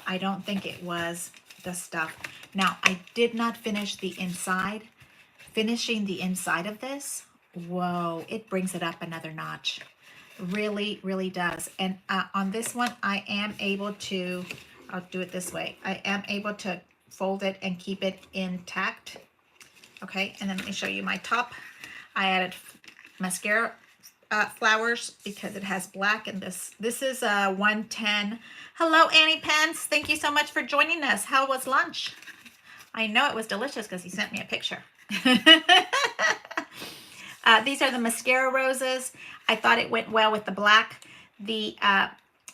I don't think it was the stuff. Now, I did not finish the inside. Finishing the inside of this, whoa, it brings it up another notch. Really, really does. And on this one, I am able to, I'll do it this way. I am able to fold it and keep it intact. Okay, and then let me show you my top. I added mascara flowers because it has black, and this is 110. Hello, Annie Pence. Thank you so much for joining us. How was lunch? I know it was delicious because he sent me a picture. These are the mascara roses. I thought it went well with the black. The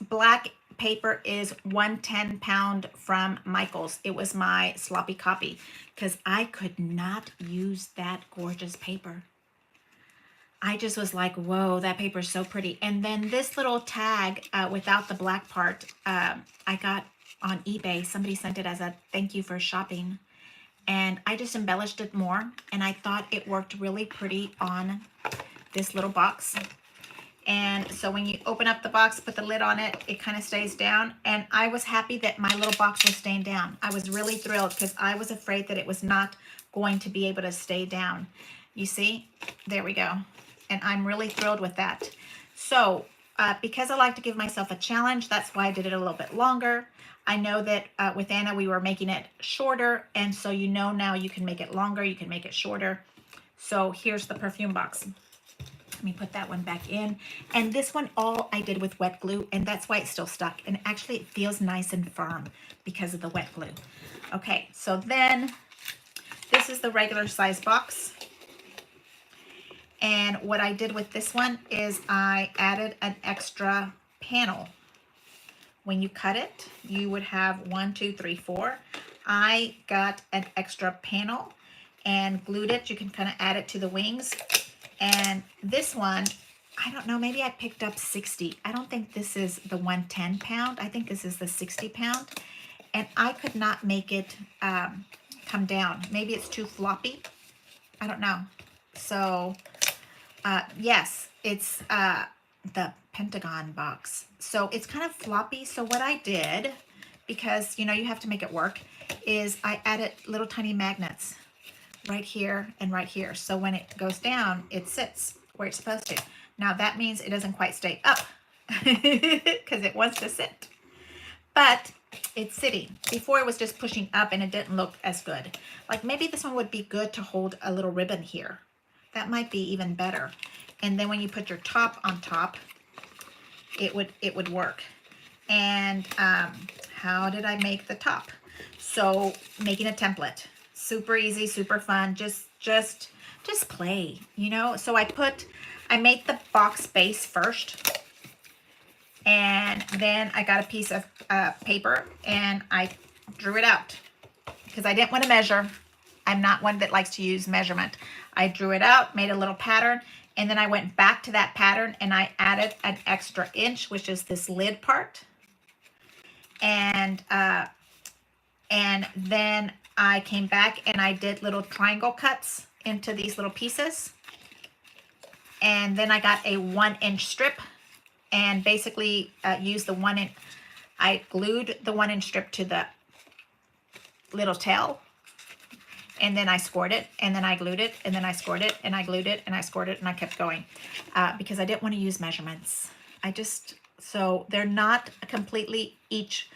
black paper is 110 pound from Michaels. It was my sloppy copy because I could not use that gorgeous paper. I just was like, whoa, that paper is so pretty. And then this little tag without the black part, I got on eBay. Somebody sent it as a thank you for shopping. and I just embellished it more, and I thought it worked really pretty on this little box. And so when you open up the box, put the lid on it, it kind of stays down. And I was happy that my little box was staying down. I was really thrilled because I was afraid that it was not going to be able to stay down. You see, there we go. And I'm really thrilled with that. So because I like to give myself a challenge, that's why I did it a little bit longer. I know that with Anna, we were making it shorter. And so you know now you can make it longer, you can make it shorter. So here's the perfume box. Let me put that one back in. And this one, all I did with wet glue, and that's why it's still stuck. And actually it feels nice and firm because of the wet glue. Okay, so then this is the regular size box. And what I did with this one is I added an extra panel. When you cut it, you would have 1, 2, 3, 4. I got an extra panel and glued it. You can kind of add it to the wings. And this one, I don't know, maybe I picked up 60. I don't think this is the 110 pound. I think this is the 60 pound. And I could not make it come down. Maybe it's too floppy. I don't know. So, yes, it's the Pentagon box. So it's kind of floppy. So what I did, because, you know, you have to make it work, is I added little tiny magnets right here and right here. So when it goes down, it sits where it's supposed to. Now that means it doesn't quite stay up because it wants to sit, but it's sitting. Before it was just pushing up and it didn't look as good. Like maybe this one would be good to hold a little ribbon here. That might be even better. And then when you put your top on top, it would work. And how did I make the top? So making a template. Super easy, super fun. Just play, you know. So I made the box base first, and then I got a piece of paper and I drew it out because I didn't want to measure. I'm not one that likes to use measurement. I drew it out, made a little pattern, and then I went back to that pattern and I added an extra inch, which is this lid part, and then I came back and I did little triangle cuts into these little pieces. And then I got a 1-inch strip and basically used the 1 inch. I glued the 1-inch strip to the little tail. And then I scored it, and then I glued it, and then I scored it, and I glued it, and I scored it, and I kept going because I didn't want to use measurements. So they're not completely each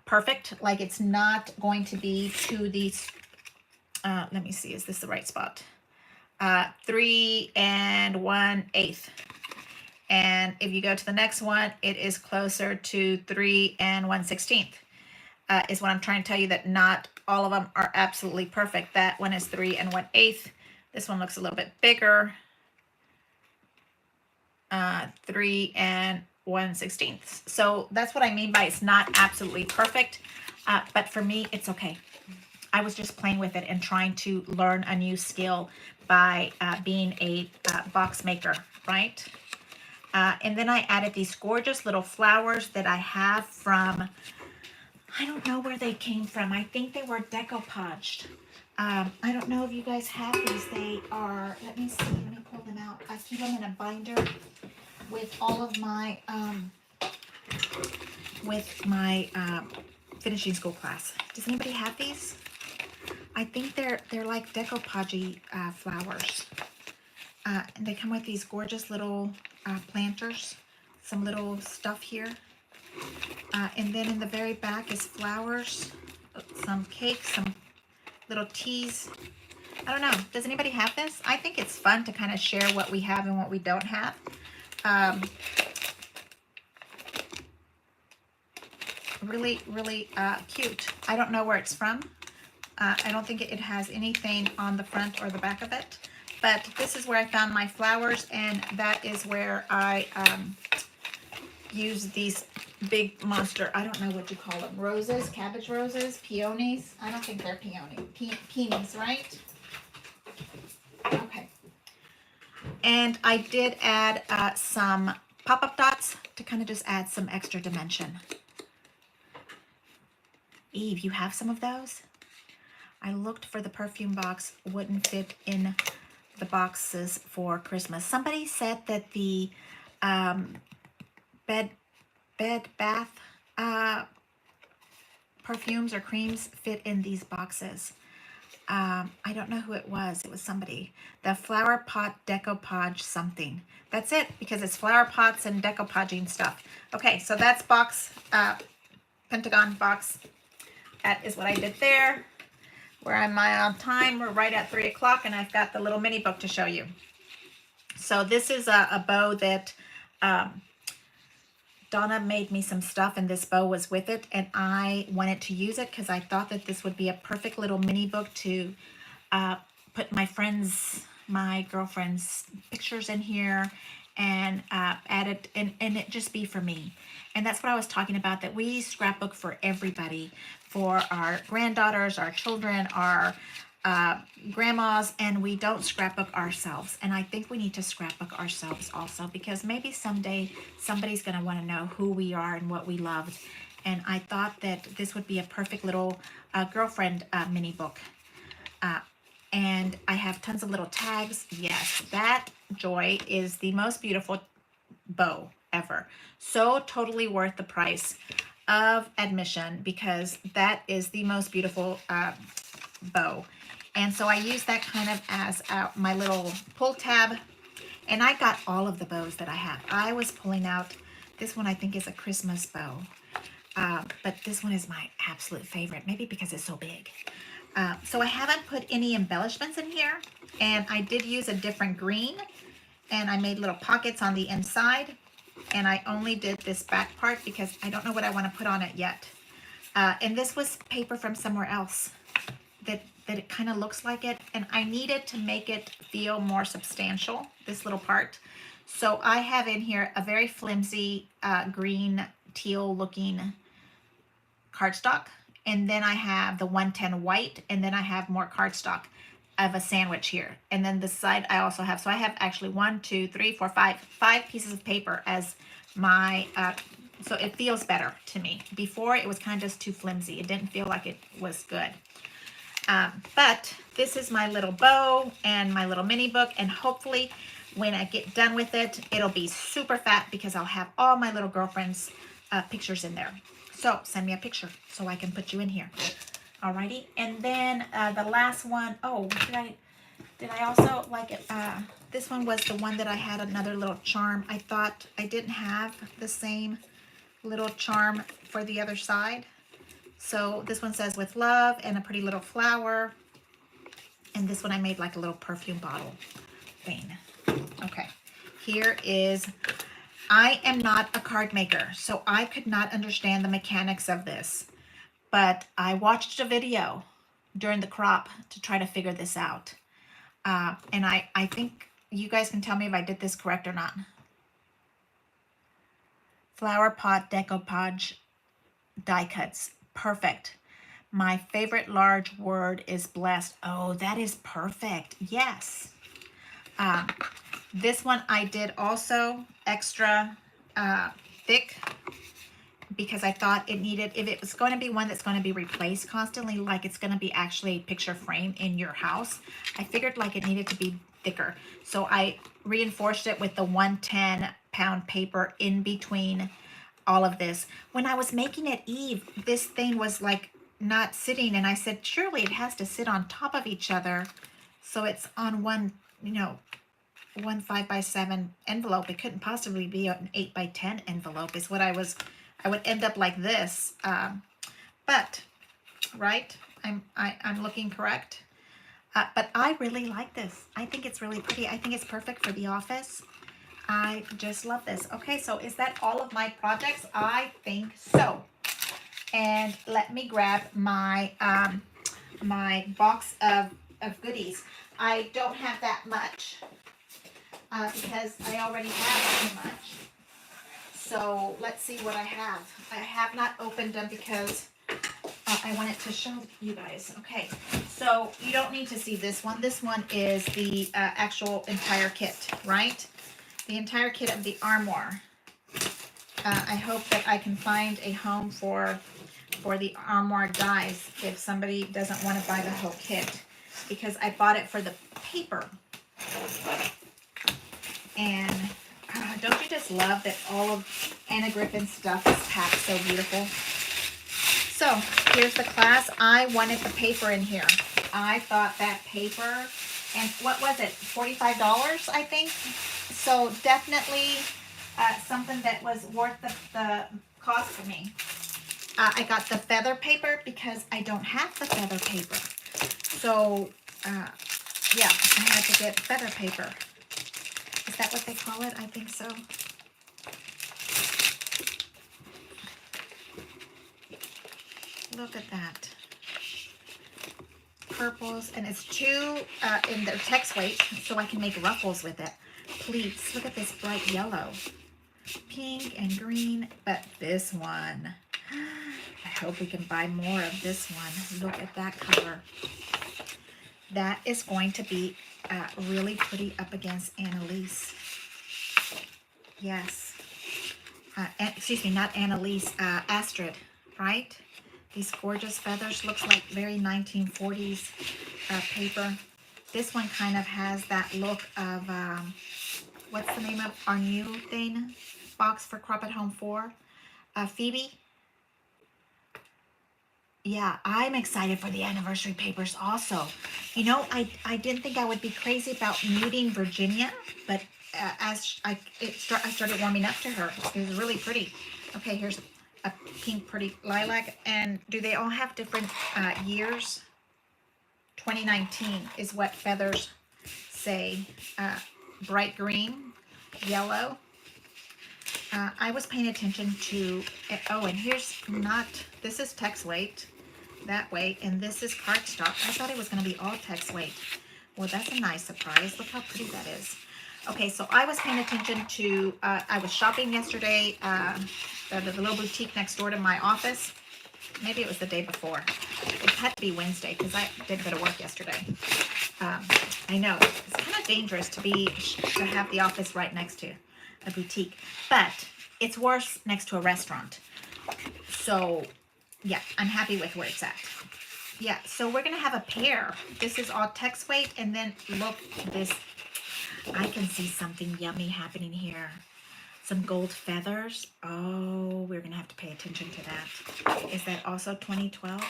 perfect. Like it's not going to be to these, let me see, is this the right spot? 3 1/8. And if you go to the next one, it is closer to 3 1/16. Is what I'm trying to tell you, that not all of them are absolutely perfect. That one is 3 1/8. This one looks a little bit bigger. 3 1/16. So that's what I mean by it's not absolutely perfect. But for me, it's okay. I was just playing with it and trying to learn a new skill by being a box maker, right? And then I added these gorgeous little flowers that I have from, I don't know where they came from. I think they were decoupaged. I don't know if you guys have these. They are, let me see, let me pull them out. I keep them in a binder with all of my, finishing school class. Does anybody have these? I think they're like decoupage flowers. And they come with these gorgeous little planters, some little stuff here. And then in the very back is flowers, some cakes, some little teas. I don't know. Does anybody have this? I think it's fun to kind of share what we have and what we don't have. Really, really cute. I don't know where it's from. I don't think it has anything on the front or the back of it. But this is where I found my flowers, and that is where I use these big monster, I don't know what you call them, roses, cabbage roses, peonies. I don't think they're peonies, right? Okay. And I did add some pop-up dots to kind of just add some extra dimension. Eve, you have some of those? I looked for the perfume box, wouldn't fit in the boxes for Christmas. Somebody said that the um, bed bath perfumes or creams fit in these boxes. I don't know who it was. It was somebody. The Flower Pot Decoupage something. That's it, because it's flower pots and decoupaging stuff. Okay, so that's box, Pentagon box. That is what I did there. Where am I on time? We're right at 3 o'clock, and I've got the little mini book to show you. So this is a bow that Donna made me some stuff, and this bow was with it, and I wanted to use it because I thought that this would be a perfect little mini book to put my friends, my girlfriend's pictures in here, and add it, and it just be for me. And that's what I was talking about, that we scrapbook for everybody, for our granddaughters, our children, our grandmas, and we don't scrapbook ourselves. And I think we need to scrapbook ourselves also, because maybe someday somebody's going to want to know who we are and what we loved. And I thought that this would be a perfect little girlfriend mini book. And I have tons of little tags. Yes, that Joy is the most beautiful bow ever. So totally worth the price of admission, because that is the most beautiful bow. And so I use that kind of as my little pull tab. And I got all of the bows that I have. I was pulling out, this one I think is a Christmas bow. But this one is my absolute favorite, maybe because it's so big. So I haven't put any embellishments in here. And I did use a different green. And I made little pockets on the inside. And I only did this back part because I don't know what I want to put on it yet. And this was paper from somewhere else that it kind of looks like it. And I needed to make it feel more substantial, this little part. So I have in here a very flimsy green teal looking cardstock. And then I have the 110 white. And then I have more cardstock of a sandwich here. And then the side I also have, so I have actually 5 pieces of paper as my, so it feels better to me. Before it was kind of just too flimsy. It didn't feel like it was good. But this is my little bow and my little mini book. And hopefully when I get done with it, it'll be super fat because I'll have all my little girlfriends' pictures in there. So send me a picture so I can put you in here. Alrighty, and then the last one, oh, did I also like it? This one was the one that I had another little charm. I thought I didn't have the same little charm for the other side. So this one says with love and a pretty little flower. And this one I made like a little perfume bottle thing. Okay, here is, I am not a card maker, so I could not understand the mechanics of this. But I watched a video during the crop to try to figure this out. And I think you guys can tell me if I did this correct or not. Flower pot decoupage die cuts. Perfect. My favorite large word is blessed. Oh, that is perfect. Yes. This one I did also extra thick, because I thought it needed, if it was going to be one that's going to be replaced constantly, like it's going to be actually a picture frame in your house, I figured like it needed to be thicker. So I reinforced it with the 110-pound paper in between all of this. When I was making it, Eve, this thing was like not sitting, and I said, surely it has to sit on top of each other. So it's on one, one 5x7 envelope. It couldn't possibly be an 8x10 envelope is what I would end up like this, but right, I'm looking correct. But I really like this. I think it's really pretty. I think it's perfect for the office. I just love this. Okay, so is that all of my projects? I think so. And let me grab my my box of goodies. I don't have that much because I already have too much. So let's see what I have. I have not opened them because I wanted to show you guys. Okay, so you don't need to see this one. This one is the actual entire kit, right? The entire kit of the armoire. I hope that I can find a home for for the Armoire dies if somebody doesn't want to buy the whole kit, because I bought it for the paper. And don't you just love that all of Anna Griffin's stuff is packed so beautiful? So here's the class. I wanted the paper in here. I thought that paper, and what was it, $45, I think? So definitely something that was worth the cost for me. I got the feather paper because I don't have the feather paper. So, yeah, I had to get feather paper. Is that what they call it? I think so. Look at that. Purples, and it's two in their text weight, so I can make ruffles with it. Pleats. Look at this bright yellow. Pink and green, but this one. I hope we can buy more of this one. Look at that color. That is going to be really pretty up against Annalise. Yes. Excuse me, not Annalise, Astrid, right? These gorgeous feathers. Looks like very 1940s paper. This one kind of has that look of, what's the name of our new thing? Box for Crop at Home 4. Phoebe. Yeah, I'm excited for the anniversary papers also. You know, I didn't think I would be crazy about muting Virginia, but as I started warming up to her. It was really pretty. Okay, here's a pink pretty lilac. And do they all have different years? 2019 is what feathers say. Bright green, yellow. I was paying attention to, oh, and here's not, this is text weight that way, and this is cardstock. I thought it was going to be all text weight. Well, that's a nice surprise. Look how pretty that is. Okay, so I was paying attention to, I was shopping yesterday, the little boutique next door to my office. Maybe it was the day before. It had to be Wednesday because I didn't go to work yesterday. I know, it's kind of dangerous to have the office right next to a boutique, but it's worse next to a restaurant. So yeah, I'm happy with where it's at. Yeah, so we're gonna have a pair. This is all text weight, and then look, this, I can see something yummy happening here. Some gold feathers. Oh, we're gonna have to pay attention to that. Is that also 2012?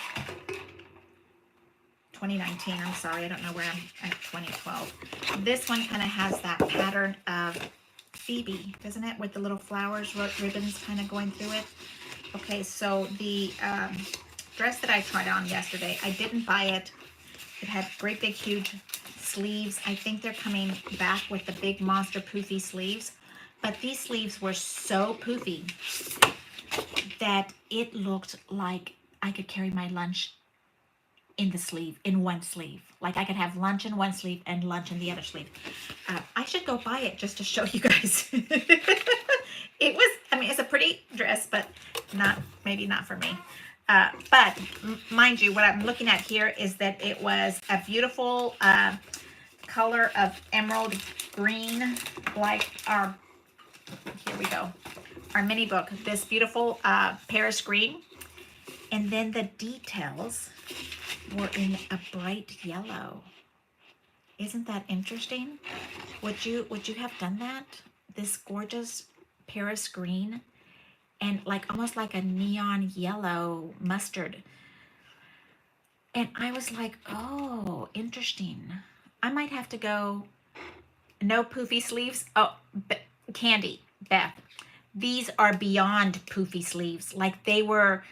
2019, I'm sorry, I don't know where I'm at 2012. This one kind of has that pattern of Phoebe, doesn't it? With the little flowers, ribbons kind of going through it. Okay, so the dress that I tried on yesterday, I didn't buy it. It had great big huge sleeves. I think they're coming back with the big monster poofy sleeves. But these sleeves were so poofy that it looked like I could carry my lunch in one sleeve. Like I could have lunch in one sleeve and lunch in the other sleeve. I should go buy it just to show you guys. It was, I mean, it's a pretty dress, but maybe not for me. But mind you, what I'm looking at here is that it was a beautiful color of emerald green, like our, here we go, our mini book, this beautiful Paris green. And then the details were in a bright yellow. Isn't that interesting? Would you have done that? This gorgeous Paris green and like almost like a neon yellow mustard. And I was like, oh, interesting. I might have to go, no poofy sleeves. Oh, Candy, Beth, these are beyond poofy sleeves. Like they were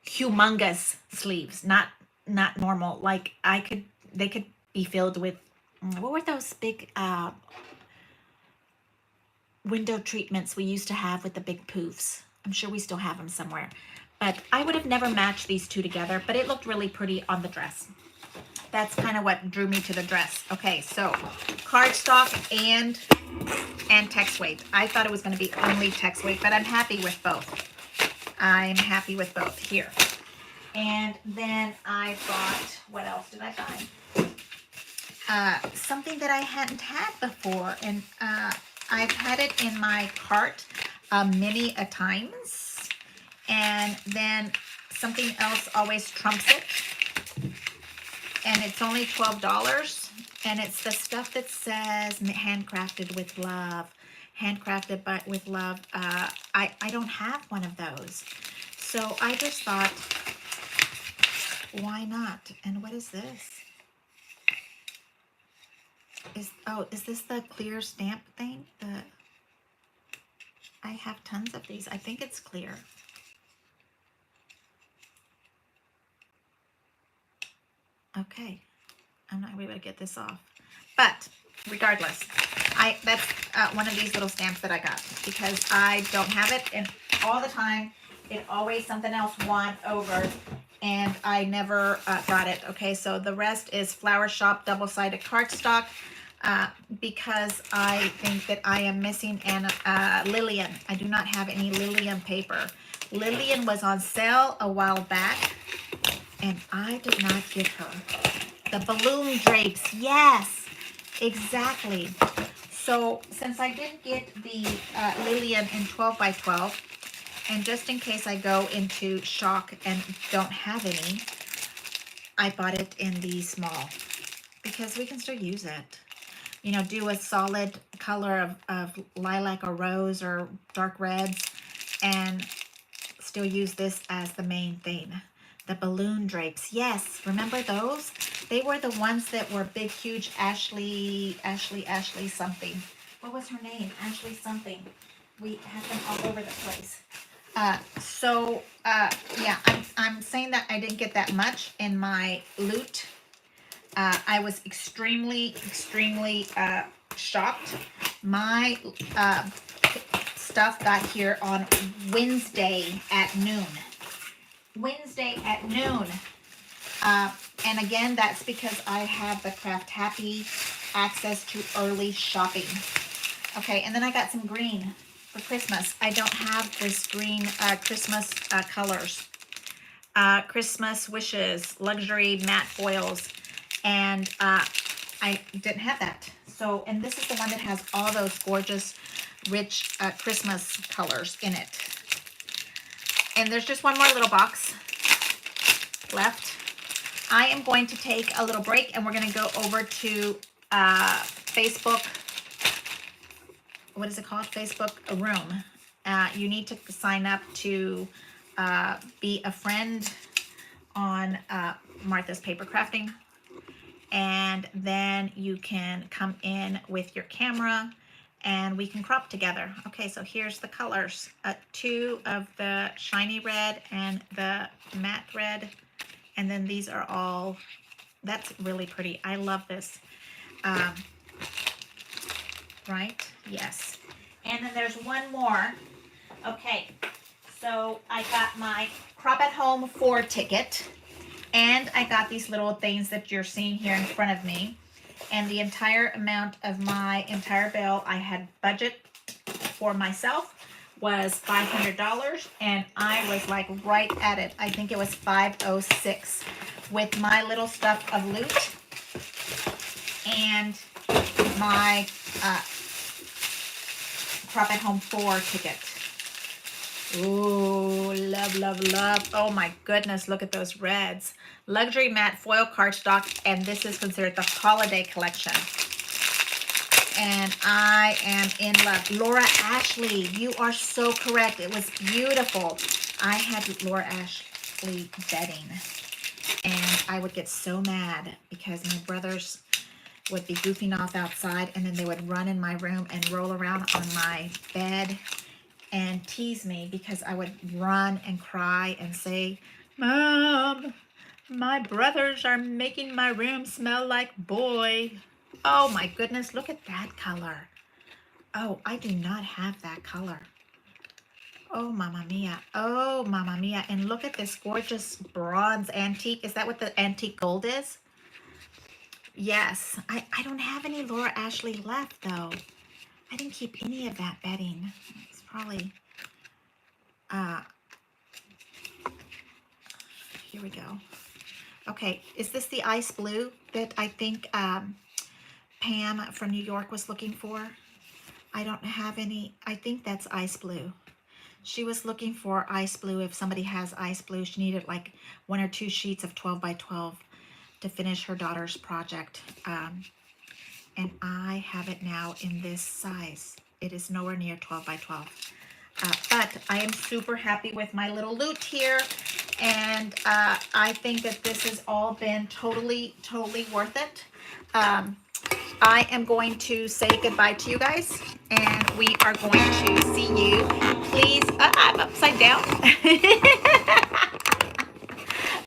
humongous sleeves, not normal. Like they could be filled with, what were those big window treatments we used to have with the big poofs? I'm sure we still have them somewhere. But I would have never matched these two together, but it looked really pretty on the dress. That's kind of what drew me to the dress. Okay, so cardstock and text weight. I thought it was going to be only text weight, but I'm happy with both. I'm happy with both here. And then I bought, what else did I buy? Something that I hadn't had before, and I've had it in my cart many a times. And then something else always trumps it. And it's only $12. And it's the stuff that says handcrafted with love. Handcrafted but with love. I don't have one of those. So I just thought, why not? And what is this? Is this the clear stamp thing? I have tons of these. I think it's clear. Okay, I'm not able to get this off. But regardless, that's one of these little stamps that I got because I don't have it, and all the time it always something else won over, and I never got it. Okay, so the rest is Flower Shop double-sided cardstock. Because I think that I am missing Lillian. I do not have any Lillian paper. Lillian was on sale a while back, and I did not get her. The balloon drapes, yes, exactly. So since I didn't get the Lillian in 12 by 12, and just in case I go into shock and don't have any, I bought it in the small because we can still use it. You know, do a solid color of lilac or rose or dark reds and still use this as the main theme. The balloon drapes. Yes, remember those? They were the ones that were big, huge Ashley something. What was her name? Ashley something. We had them all over the place. Yeah, I'm saying that I didn't get that much in my loot. I was extremely shocked. My stuff got here on Wednesday at noon. And again, that's because I have the Craft Happy access to early shopping. Okay, and then I got some green for Christmas. I don't have this green Christmas colors. Christmas Wishes, luxury matte foils. And I didn't have that. So, and this is the one that has all those gorgeous, rich Christmas colors in it. And there's just one more little box left. I am going to take a little break and we're going to go over to Facebook. What is it called? Facebook Room. You need to sign up to be a friend on Martha's Paper Crafting. And then you can come in with your camera and we can crop together. Okay, so here's the colors. 2 of the shiny red and the matte red. And then these are all, that's really pretty. I love this. Right? Yes. And then there's one more. Okay, so I got my Crop at Home 4 ticket. And I got these little things that you're seeing here in front of me. And the entire amount of my entire bill I had budget for myself was $500. And I was like right at it. I think it was $506 with my little stuff of loot and my Crop at Home 4 ticket. Ooh, love. Oh my goodness, look at those reds. Luxury matte foil cardstock, and this is considered the holiday collection. And I am in love. Laura Ashley, you are so correct. It was beautiful. I had Laura Ashley bedding, and I would get so mad because my brothers would be goofing off outside, and then they would run in my room and roll around on my bed and tease me because I would run and cry and say, Mom, my brothers are making my room smell like boy. Oh my goodness, look at that color. Oh, I do not have that color. Oh, mamma mia. Oh, mamma mia. And look at this gorgeous bronze antique. Is that what the antique gold is? Yes. I don't have any Laura Ashley left, though. I didn't keep any of that bedding. It's probably... here we go. Okay, is this the ice blue that I think Pam from New York was looking for? I don't have any. I think that's ice blue. She was looking for ice blue. If somebody has ice blue, she needed like 1 or 2 sheets of 12 by 12 to finish her daughter's project. And I have it now in this size. It is nowhere near 12 by 12. But I am super happy with my little loot here. And I think that this has all been totally worth it. I am going to say goodbye to you guys. And we are going to see you. Please, I'm upside down.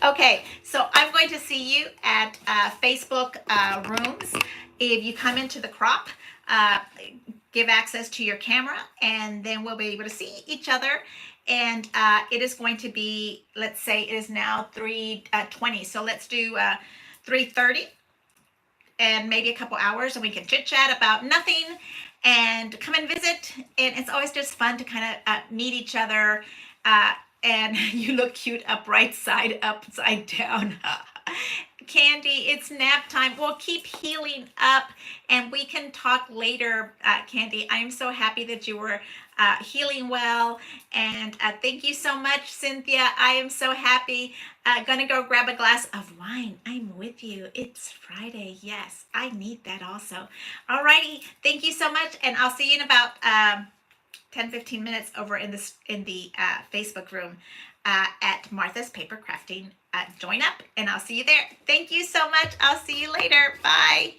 Okay, so I'm going to see you at Facebook rooms. If you come into the crop, give access to your camera, and then we'll be able to see each other. And it is going to be, let's say it is now 3:20. So let's do 3:30 and maybe a couple hours, and we can chit chat about nothing and come and visit. And it's always just fun to kind of meet each other. And you look cute upside down. Candy, it's nap time. We'll keep healing up and we can talk later, Candy. I'm so happy that you were healing well. And thank you so much, Cynthia. I am so happy. Gonna go grab a glass of wine. I'm with you. It's Friday. Yes, I need that also. Alrighty. Thank you so much. And I'll see you in about 10-15 minutes over in the Facebook room at Martha's Paper Crafting. Join up and I'll see you there. Thank you so much. I'll see you later. Bye.